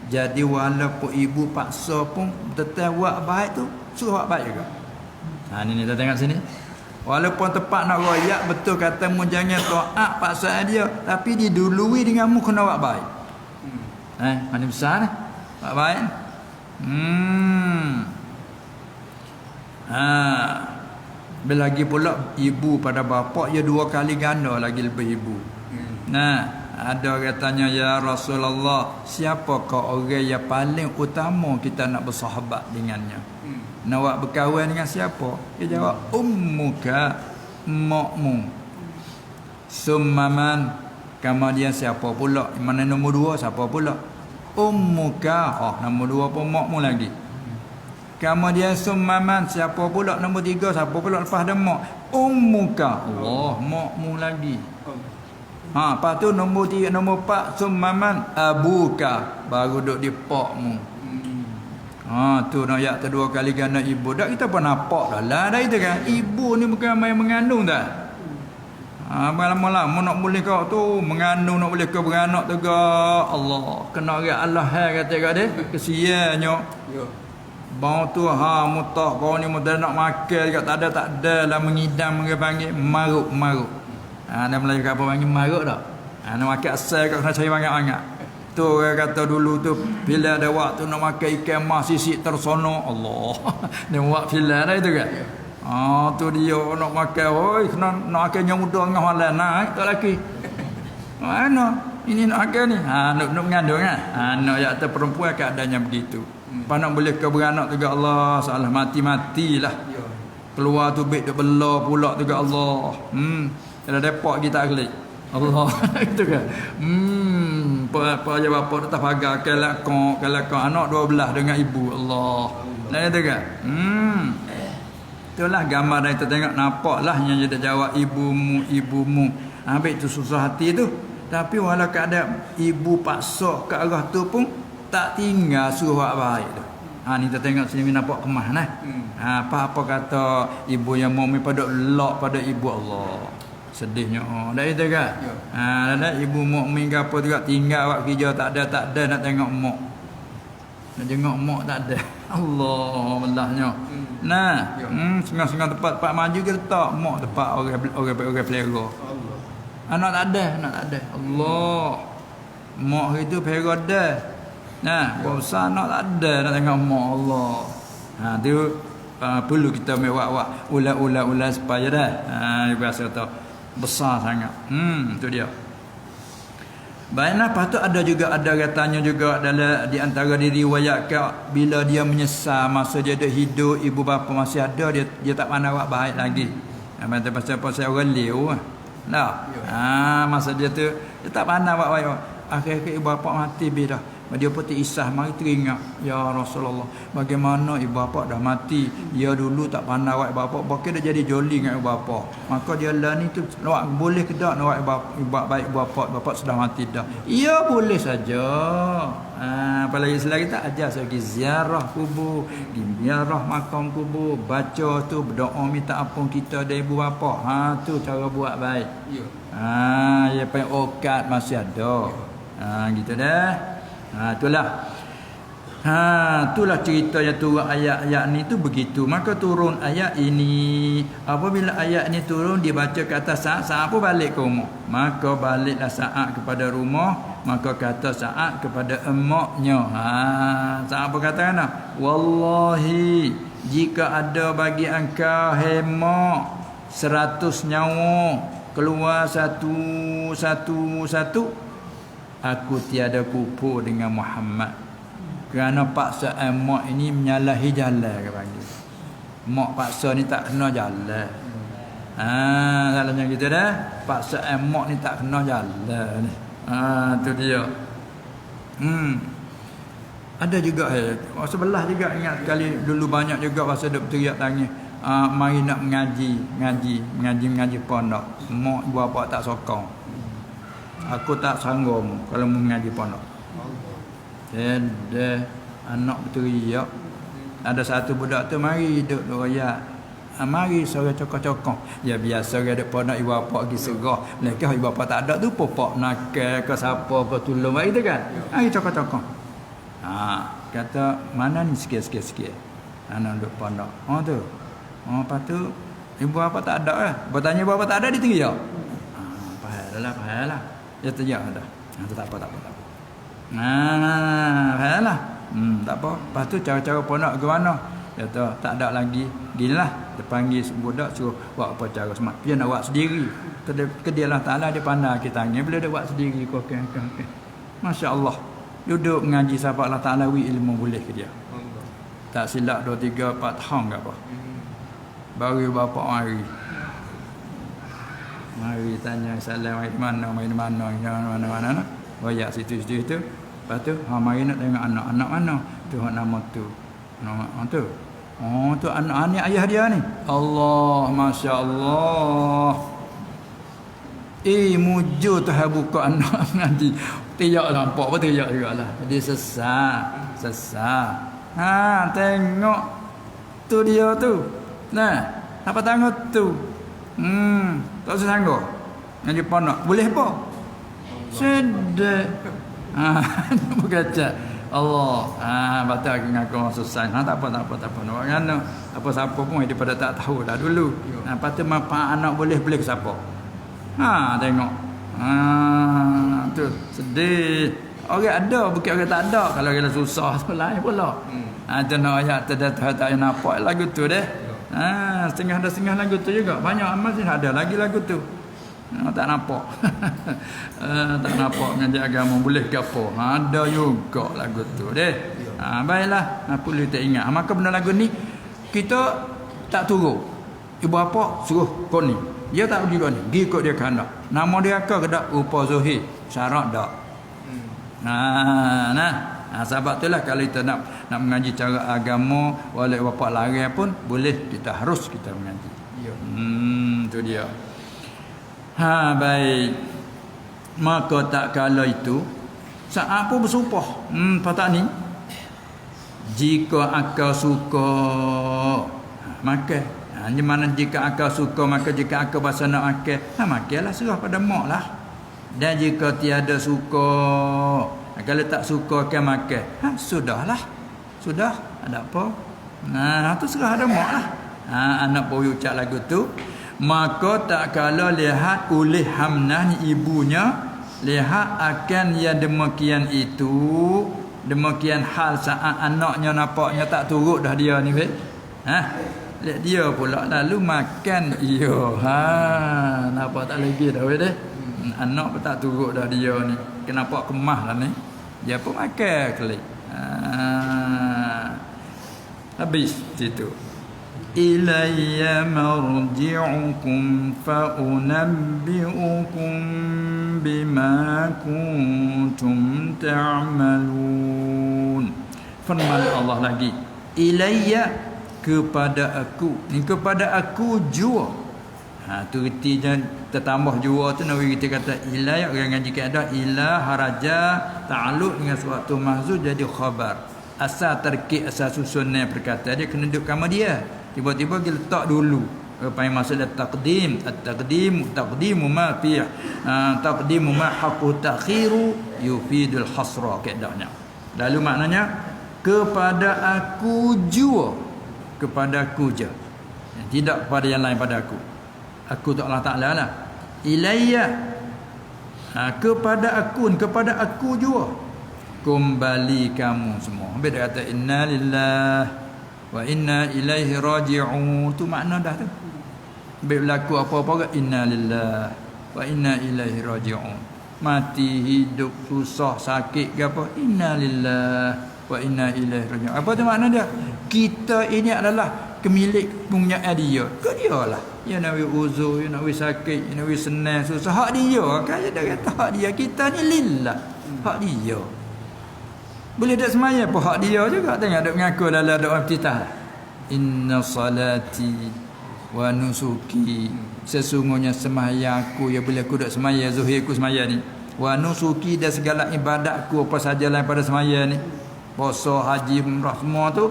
Jadi walaupun ibu paksa pun tetap buat baik tu, suruh buat baik juga. Ni kita tengok sini. Walaupun tepat nak royak betul kata mu jangan taat paksa dia, tapi didului dengan mu kena buat baik. Mana besar ni? Buat baik. Belagi pula ibu pada bapa, ia 2 kali ganda lagi lebih ibu. Ada orang tanya, ya Rasulullah, siapakah orang yang paling utama kita nak bersahabat dengannya? Nak buat berkawan dengan siapa? Dia jawab, ummuka, makmu. Summaman, kemudian siapa pula? Mana nombor 2 siapa pula? Ummuka. Nombor 2 pun makmu lagi. Kemudian summaman, siapa pula? Nombor 3 siapa pula lepas ada mak? Ummuka. Allah, makmu lagi. Lepas tu nombor 3, nombor 4 summaman abuka, baru duduk di pakmu. Tu nak ayat tu 2 kali ganda ibu. Dak kita pun nampak dah lah dah itu kan. Ibu ni bukan main mengandung dah. Lama-lama nak boleh kau tu mengandung, nak boleh kau beranak tu ga Allah. Kena orang Allah kata kat dia. Kesiannya. Bau tu mutah kau ni mudah nak makan dekat tak ada lah mengidam orang panggil maruk. Dia Melayu kat apa panggil maruk dak. Nak makan asal kau kena cari banyak-banyak. Tu orang kata dulu tu bila ada waktu nak makan ikan mas sisik tersono Allah. Dia buat filah dah itu kan. Tu dia nak makan, oi kena nak makan yang muda dengan halal naik tak laki. Mana ini nak makan ni? Nak mengandung kan. Nak ya atas perempuan keadaannya begitu. Nak boleh ke beranak juga Allah, salah mati-matilah. Keluar tu beg duk bela pula juga Allah. Ada depak kita klik. Allah itu kan. Apa aja bapa tak pagar kalau anak 12 dengan ibu Allah. Nah itu kan. Itulah gambar yang kita tengok, nampaklah yang dia jawab ibumu. Habis tu susah hati tu. Tapi walau keadaan ibu paksa ke arah tu pun tak tinggal suruh buat baik tu. Ni kita tengok sini nampak kemah nah. Apa kata ibu yang mukmin pada lok pada ibu Allah. Sedihnya. Dah itu kan? Dah ibu mukmin ke apa juga tinggal buat kerja tak ada nak tengok mak. Nak tengok mak tak ada. Allah belahnya. Nah, setengah-setengah tempat maju ke letak mak tempat orang pelera. Anak tak ada. Allah. Mak itu pelera dah. Nah, besar anak tak ada nak tengok mak Allah. Tu perlu kita mewak-wak ulat supaya dah. Biasa tu besar sangat. Tu dia. Baiklah, lepas tu ada katanya juga dalam di antara diriwayatkan bila dia menyesal masa dia ada hidup, ibu bapa masih ada, dia tak pandai buat baik lagi. Pasal orang liu. Nah. Masa dia tu dia tak pandai buat baik. Akhir-akhir ibu bapa mati dah. Dia pun terisah, mari teringat, ya Rasulullah, bagaimana ibu bapa dah mati, dia dulu tak pandai buat ibu bapa, bahkan dia jadi joli dengan ibu bapa. Maka dia lah ni tu boleh ke tak nak buat baik ibu bapa sudah mati dah. Ya boleh saja. Apalagi selagi kita ajar lagi ziarah kubur, ziarah makam kubur, baca tu berdoa minta ampun kita dari ibu bapa. Tu cara buat baik. Ya paling okat masih ada. Gitu dah. Itulah. Itulah cerita yang turun ayat-ayat ni tu begitu. Maka turun ayat ini. Apabila ayat ni turun, dia baca kata Sa'ad pun balik ke rumah. Maka baliklah Sa'ad kepada rumah. Maka kata Sa'ad kepada emaknya. Sa'ad apa kata kan? Wallahi, jika ada bagi engkau hemak 100 nyawa keluar satu, aku tiada kupu dengan Muhammad. Kerana paksa mak ini menyalahi jalan ke panggil. Mak paksa ni tak kena jalan. Salahnya gitu dah. Paksa mak ni tak kena jalan. Tu dia. Ada juga sebelah juga ingat sekali dulu banyak juga masa duk teriak tangis. Mari nak mengaji pondok. Mak ibu bapa tak sokong. Aku tak sanggup kalau mengaji pondok. Ada anak berteriak. Ada satu budak tu mari duduk royak. Mari sore cokok-cokok. Ya biasa dia duduk pondok ibu bapa pergi serah. Mereka ibu bapa tak ada tu popak nakal ke siapa ke tolong gitu kan. Mari cokok-cokok. Kata mana ni sikit-sikit. Anak duduk pondok. Tu. Lepas tu ibu bapa tak ada lah. Bertanya ibu bapa tak ada dia teriak. Faham lah. Dia teriak dah. Tak apa. Faham lah. Tak apa. Lepas tu cara-cara pondok ke mana? Dia kata tak ada lagi. Ginilah. Dia panggil budak suruh buat apa cara semak. Dia nak buat sendiri. Ke dia Allah Ta'ala dia pandai kita tangan. Bila dia buat sendiri. Okay. Masya Allah. Duduk mengaji sahabat Allah Ta'ala ilmu boleh ke dia. Tak silap 2, 3, 4 tahun ke apa. Baru bapa mari tanya salam mana. Royak situ. Lepas tu mari nak tengok anak mana. Tu nama tu. Nama tu. Tu anak ni ayah dia ni. Allah, masya-Allah. Mujur tu buka anak nanti. Tiak nampak apa tiak jugalah. Dia sesat. Tengok tu dia tu. Nah, apa tengok tu? Tak usah sanggup. Ngaji pondok. Boleh apa? Sedek. Berkata Allah. Batal ngaku susah. Tak apa. Nak apa siapa pun daripada tak tahu dah dulu. Lepas tu manfaat anak boleh ke siapa? Tengok. Tu sedih. Orang ada bukan orang tak ada. Kalau orang susah tu lain pula. Itu nak ayat tak nampak lagu tu deh. Setengah lagu tu juga. Banyak masih ada lagi lagu tu. Tak nampak. Tak nampak ngaji agama boleh ke apa. Ada juga lagu tu deh. Baiklah. Perlu kita ingat. Maka benda lagu ni kita tak turun. Ibu bapa suruh kau ni. Dia tak pergi ni. Pergi ikut dia kehendak. Nama dia ke tak? Rupa Zuhir. Syarat tak. Sebab itulah kalau kita nak mengaji cara agama walaupun bapa larang pun boleh, kita harus kita mengaji. Tu dia. Baik. Maka tak kala itu Saat pun bersumpah. Patak ni. Jika akal suka makan. Di mana jika akal suka maka jika akal bahasa nak makan, makanlah serah pada mak lah. Dan jika tiada suka, kalau tak suka akan makan, sudahlah. Sudah, ada apa? Tu serah ada mak lah. Anak boleh ucap lagu tu. Maka tak kala lihat oleh Hamnah ni ibunya, lihat akan yang demikian itu, demikian hal saat anaknya nampaknya tak turut dah dia ni. Lihat dia pula lalu makan ia. Nampak tak lagi dah deh. Anak pun tak turut dah dia ni. Kenapa kemah lah ni? Dia pun makan kali. Habis situ. Ilayya marji'ukum fa unabbi'ukum bima kuntum ta'malun. Firman Allah lagi. Ilayya, kepada aku. Ni kepada aku jua. Tu retinya tertambah jua tu Nabi kita kata ilayya. Orang ngaji ada ila haraja ta'alluq dengan suatu mahzuf jadi khabar. Asal terkik asal susunan perkataan dia kena duduk sama dia. Tiba-tiba dia letak dulu. Apa yang maksud taqdim? Taqdimu ma fi taqdimu ma haqqu ta'khiru yufidul hasra kaidahnya. Lalu maknanya kepada aku jua. Kepada aku je. Tidak kepada yang lain pada aku. Aku tu Allah Ta'ala lah. Ilayya. Kepada aku jua. Kembali kamu semua. Habis dia kata inna lillah wa inna ilaihi raji'un. Tu makna dah tu. Habis berlaku apa-apa ke inna lillah wa inna ilaihi raji'un. Mati, hidup, susah, sakit ke apa, inna lillah wa inna ilaihi raji'un. Apa tu makna dia? Kita ini adalah kemilik punya dia. Ke dia lah. Ya nawi uzur, ya nawi sakit, ya nawi senang, susah. Hak dia kan. Dia kata hak dia. Kita ni lillah. Hak dia. Boleh tak semaya pun hak dia juga. Tengok duk mengaku dalam doa iftitah. Inna salati wa nusuki. Sesungguhnya sembahyang aku, ya boleh aku duk semaya zuhir aku semaya ni. Wa nusuki dan segala ibadatku apa saja lain pada semaya ni. Puasa, haji, umrah semua tu.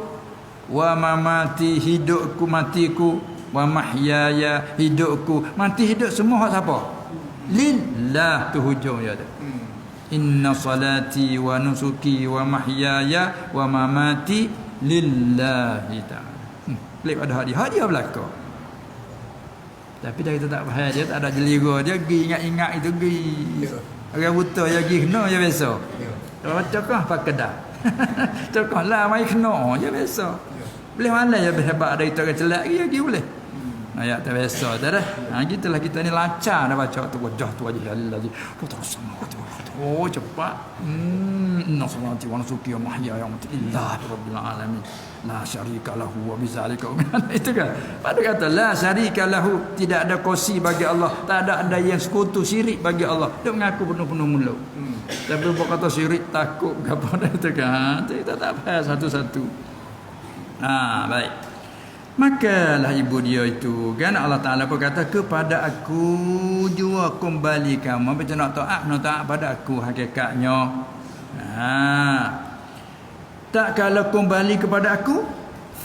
Wa mamati, hidupku, matiku. Wa mahyaya, hidupku, mati hidup semua hak siapa? Lillah, tu hujung dia tu. Inna salati wa nusuki wa mahyaya wa mamati lillahi ta'ala. Pelik pada hak dia belaka. Tapi dah kita tak faham, dia tak ada jelira, dia pergi ingat-ingat itu pergi. Orang buta dia pergi kena je biasa. Kalau cakap apa kedah. Cakap lah mai kena je biasa. Boleh mana je hebat ada itu orang celak pergi boleh. Ayat tak biasa dah dah. Gitulah kita ni lancar dah baca tu wajah tu wajah lillahi. Terus oh cepat. Inna salati wa nusuki wa mahyaya wa mamati lillahi rabbil alamin. La syarika lahu wa bizalika itu kan. Pada kata la syarika lahu, tidak ada kosi bagi Allah, tak ada yang sekutu syirik bagi Allah. Dia mengaku penuh-penuh mulut. Tapi buat kata syirik takut apa dah itu kan. Kita tak faham satu-satu. Baik. Makalah ibu dia itu kan Allah Ta'ala pun kata kepada aku jua kembali kamu. Macam nak taat pada aku hakikatnya. Tak kalau kembali kepada aku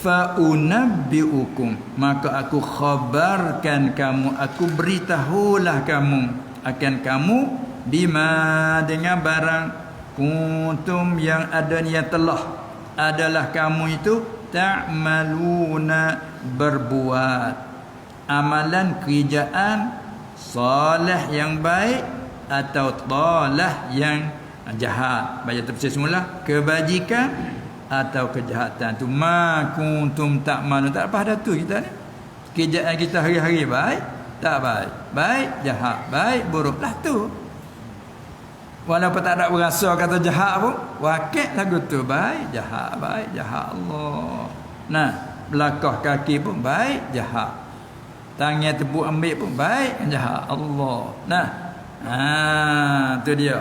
fa unabbiukum, maka aku khabarkan kamu, aku beritahulah kamu akan kamu bima dengan barang kuntum yang ada yang telah adalah kamu itu ta'maluna berbuat amalan kerjaan salih yang baik atau talah yang jahat. Baca tafsir semula, kebajikan atau kejahatan tu ma kuntum ta'malun. Tak apa dah tu kita ni. Kerjaan kita hari-hari baik tak baik, baik jahat, baik buruk lah tu. Walaupun tak ada berasa kata jahat pun, wakil lagu tu baik jahat Allah. Nah, belakang kaki pun baik jahat. Tangan tepuk ambil pun baik jahat Allah. Nah, tu dia.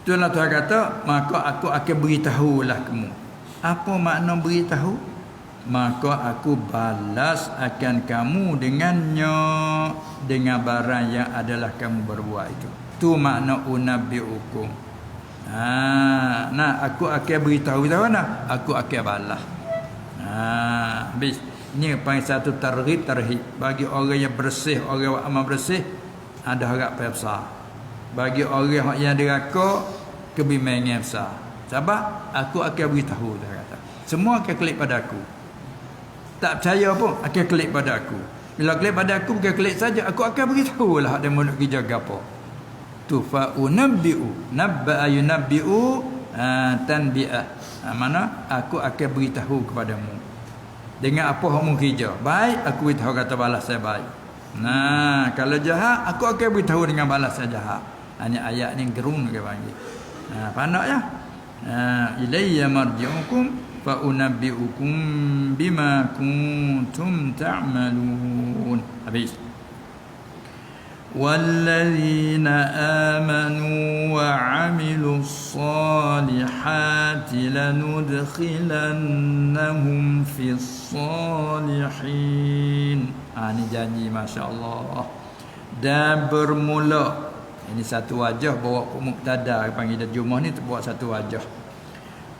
Itulah Tuhan kata, maka aku akan beritahulah kamu. Apa makna beritahu? Maka aku balas akan kamu dengannya, dengan barang yang adalah kamu berbuat itu. Tu makna unabbiukum. Nah, aku akan beritahu mana? Aku akan balas. Habis. Ini panggil satu targhib bagi orang yang bersih, orang yang amal bersih, ada harap besar. Bagi orang yang deraka, kebimbangan besar. Sebab aku akan beritahu, dia kata. Semua akan klik pada aku. Tak percaya pun akan klik pada aku. Bila klik pada aku, bukan klik saja, aku akan beritahu lah dia mau kerja apa. Tu fa unabbiu, nabba'a yunabbiu tanbi'ah. Mana aku akan beritahu kepadamu. Dengan apa kamu kerja baik, aku beritahu kata balas saya baik. Nah, kalau jahat, aku akan beritahu dengan balas saya jahat. Hanya ayat ni gerung dia panggil. Pandai ya. Ilayya marji'ukum fa unabbi'ukum bima kuntum ta'malun. Habis. والذين آمنوا وعملوا الصالحات لندخلنهم في الصالحين. Ini janji masya-Allah. Dan bermula. Ini satu wajah bawa mubtada panggil dah Jumaah ni buat satu wajah.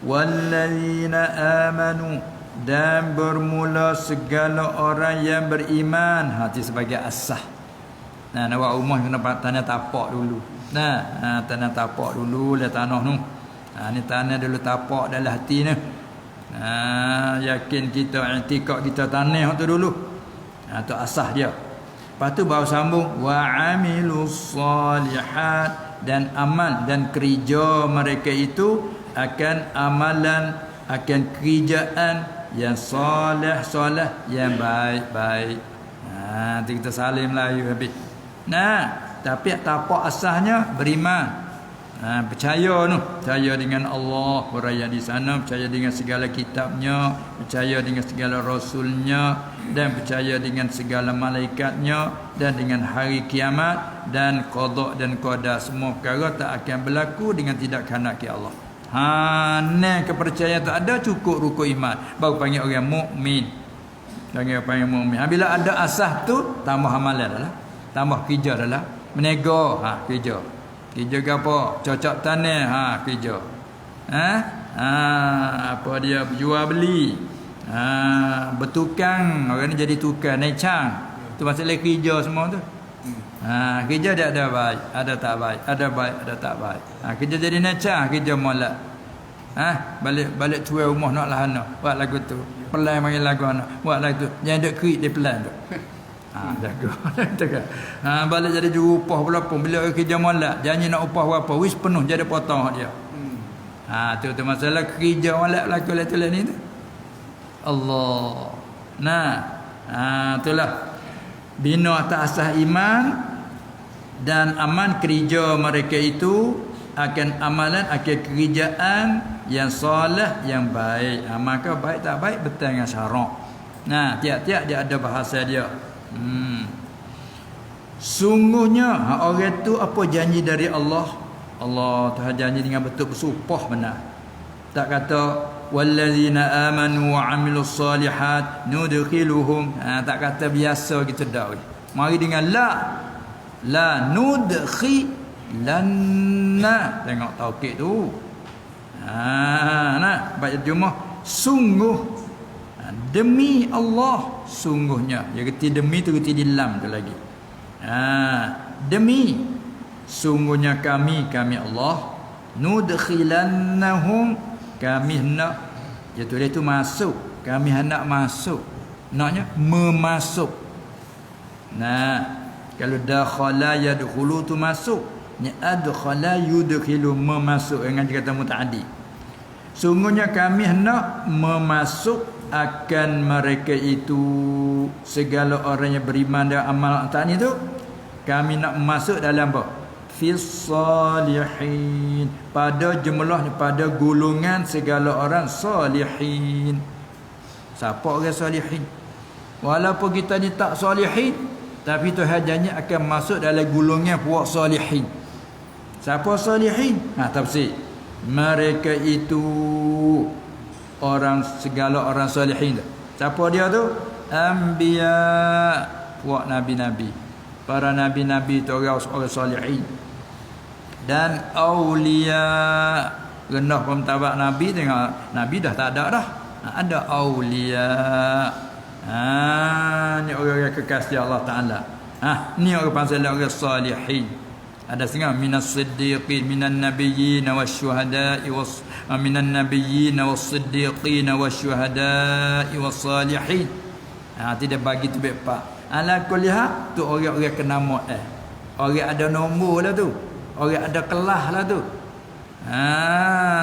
Wallazina amanu, dan bermula segala orang yang beriman. Hati sebagai asah. Nak buat rumah kena tanah tapak dulu. Tanah tapak dulu lah tanah tu. Ni tanah dulu tapak dalam hati ni. Yakin kita, i'tikad kita tanah tu dulu. Tu asah dia. Lepas tu baru sambung wa amilus solihat, dan amal dan kerja mereka itu akan amalan, akan kerjaan yang soleh, yang baik-baik. Nanti kita salim Melayu habis. Tapi tapak asasnya beriman. Percaya dengan Allah beraya di sana, percaya dengan segala kitabnya, percaya dengan segala rasulnya, dan percaya dengan segala malaikatnya, dan dengan hari kiamat, dan qada dan qadar. Semua perkara tak akan berlaku dengan tidak kehendak Allah. Kepercayaan tak ada, cukup rukun iman, baru panggil orang mukmin. Panggil mukmin. Bila ada asas tu, tambah amalan adalah, tambah kerja adalah menego, kerja. Kerja ke apa? Cocok tanah, kerja. Apa dia jual beli. Bertukang, orang ni jadi tukang, naik cang. Tu masalah kerja semua tu. Kerja dia ada baik, ada tak baik, ada baik, ada tak baik. Kerja jadi naik cang, kerja molek. Balik tua rumah nak lah anak, buat lagu tu. Pelan panggil lagu anak, buat lagu tu. Yang duk krik dia pelan tu. Jaga. Balik jadi juru upah pula pun. Bila kerja molek, janji nak upah berapa, wis penuh jadi potong dia. Tu masalah kerja molek laku letulah ni tu. Allah. Itulah bina atas asas iman dan aman. Kerja mereka itu akan amalan, akan kerjaan yang soleh, yang baik. Maka baik tak baik betul dengan syarak. Tiap-tiap dia ada bahasa dia. Sungguhnya orang tu apa janji dari Allah? Allah Tuhan janji dengan betul bersumpah benar. Tak kata wallazina amanu wa amilus solihat nudkhiluhum. Tak kata biasa gitu dah. Mari dengan la nudkhilanna. Tengok taukid tu. Baca Jumaah sungguh, demi Allah, sungguhnya. Dia kata demi tu, kata di lam tu lagi. Demi, sungguhnya kami Allah, nudkhilannahum, kami hendak, dia tulis tu masuk, kami hendak masuk, naknya memasuk. Kalau dakhala yadkhulu tu masuk, ni adkhala yudkhilu, memasuk, dengan kata mutaaddi. Sungguhnya kami hendak memasuk akan mereka itu, segala orang yang beriman dan amal tak ni tu, kami nak masuk dalam apa? Fis salihin, pada jumlah, pada golongan segala orang salihin. Siapa orang salihin? Walaupun kita ni tak salihin, tapi Tuhan janji akan masuk dalam golongan puak salihin. Siapa salihin? Tafsir. Mereka itu orang, segala orang salihin. Siapa dia tu? Anbiya, puak nabi-nabi. Para nabi-nabi tu orang salihin. dan aulia. Rendah pemertabak Nabi, tengok Nabi dah tak ada dah. Ada aulia. Ni orang-orang kekasih Allah Ta'ala. Ni orang pasal orang salihin. Ada setengah minas siddiqin minan nabiyyin wasyuhada'i minan nabiyyin was-siddiqin wasyuhada'i was-salihin. Tidak bagi tu bepak. Ala kuliah tu orang-orang kena nama orang ada nombor lah tu. Orang ada kelas lah tu.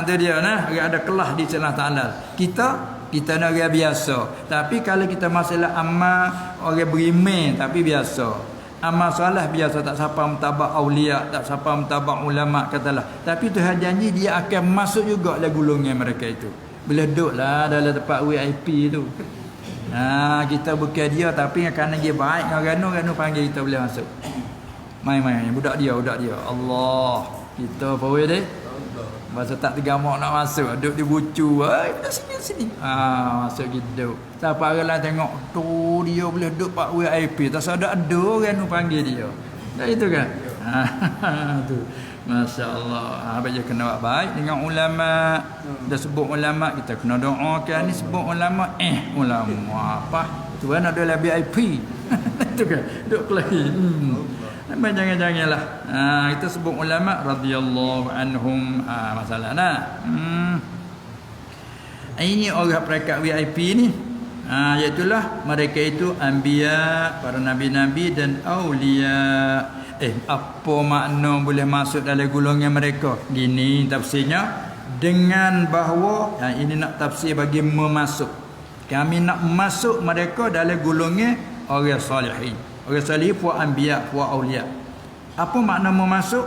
Tu dia nah, orang ada kelas di Allah Ta'ala. Kita nak orang biasa. Tapi kalau kita masalah amal orang beriman tapi biasa. Amal solah biasa, tak siapa mentabak aulia, tak siapa mentabak ulama katalah. Tapi Tuhan janji dia akan masuk juga lah golongan mereka itu. Boleh duduklah dalam tempat VIP tu. Kita bukan dia tapi kerana dia baik dengan Ranu panggil kita boleh masuk. Main-main budak dia. Allah. Kita apa weh deh? Masa tak tergamak nak masuk, duduk di bucu. Sini. Masuk gitu. Siapa orang lain tengok tu dia boleh duduk pak VIP. Tak ada orang nu panggil dia. Tak itu kan? Tu. Masya-Allah. Baca kena buat baik dengan ulama. Dah sebut ulama kita kena doakan. Ni sebut ulama ulama apa? Tu kan ada lah VIP. Itu kan? Duduk kelahi. Jangan-janganlah. Kita sebut ulama radhiyallahu anhum. Masalah nah. Ini orang peringkat VIP ni. Iaitulah mereka itu anbiya, para nabi-nabi dan aulia. Apa makna boleh masuk dalam golongan mereka? Gini tafsirnya, dengan bahawa ini nak tafsir bagi memasuk. Kami nak masuk mereka dalam golongan orang salihin. Orang salih puak anbiya, puak aulia. Apa makna memasuk?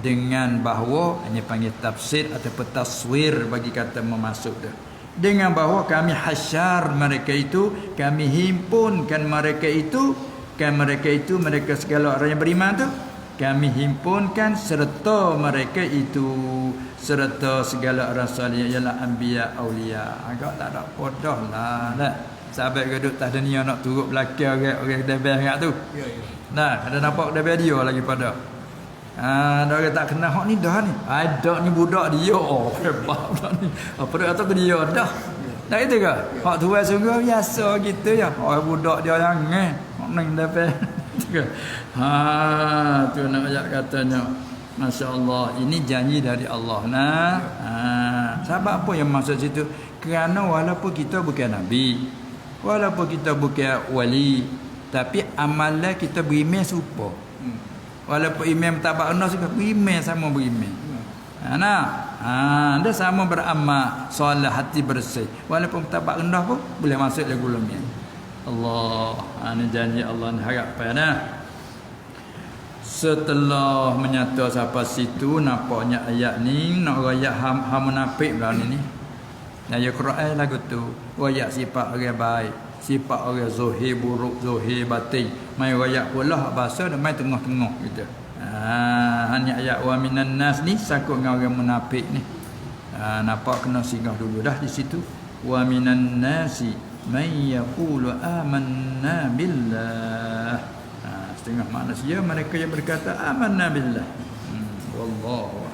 Dengan bahawa hanya panggil tafsir ataupun taswir bagi kata memasuk dah. Dengan bahawa kami hasyar mereka itu, kami himpunkan mereka itu, mereka segala orang yang beriman tu, kami himpunkan serta mereka itu, serta segala orang salih ialah anbiya aulia. Agak tak ada podah lah. Sahabat duduk tak ada niat nak turut belakang orang debel ingat tu. Nah, ada nampak debel dia lagi pada. Ada orang tak kenal hak ni dah ni. Ada ni budak dia. Hebat budak ni. Apa dia kata ke dia dah. Tak itu ke? Hak tuan sungguh biasa gitu ya. Orang budak dia yang hak ni debel. Tu nak ajak katanya. Masya-Allah, ini janji dari Allah nah. Sebab apa yang maksud situ? Kerana walaupun kita bukan nabi, walaupun kita bukan wali, tapi amalan kita beriman serupa. Walaupun imam tak benar juga beriman sama beriman. Dia sama beramal, solat hati bersih. Walaupun tak rendah pun boleh masuk dalam golongan. Allah, ini janji Allah, ni harapan dah. Setelah menyata sampai situ, nampaknya ayat ni nak royak ham munafik lah ni. Ayat Quran lagu tu royak sifat orang baik, sifat orang zahir buruk, zahir batin. Mai royak pula bahasa dan mai tengah-tengah gitu. Hanya ayat wa minan nas ni sakut dengan orang munafik ni. Nampak kena singgah dulu dah di situ. Wa minan nasi may yaqulu amanna billah. Setengah manusia mereka yang berkata amanna billah. Wallahu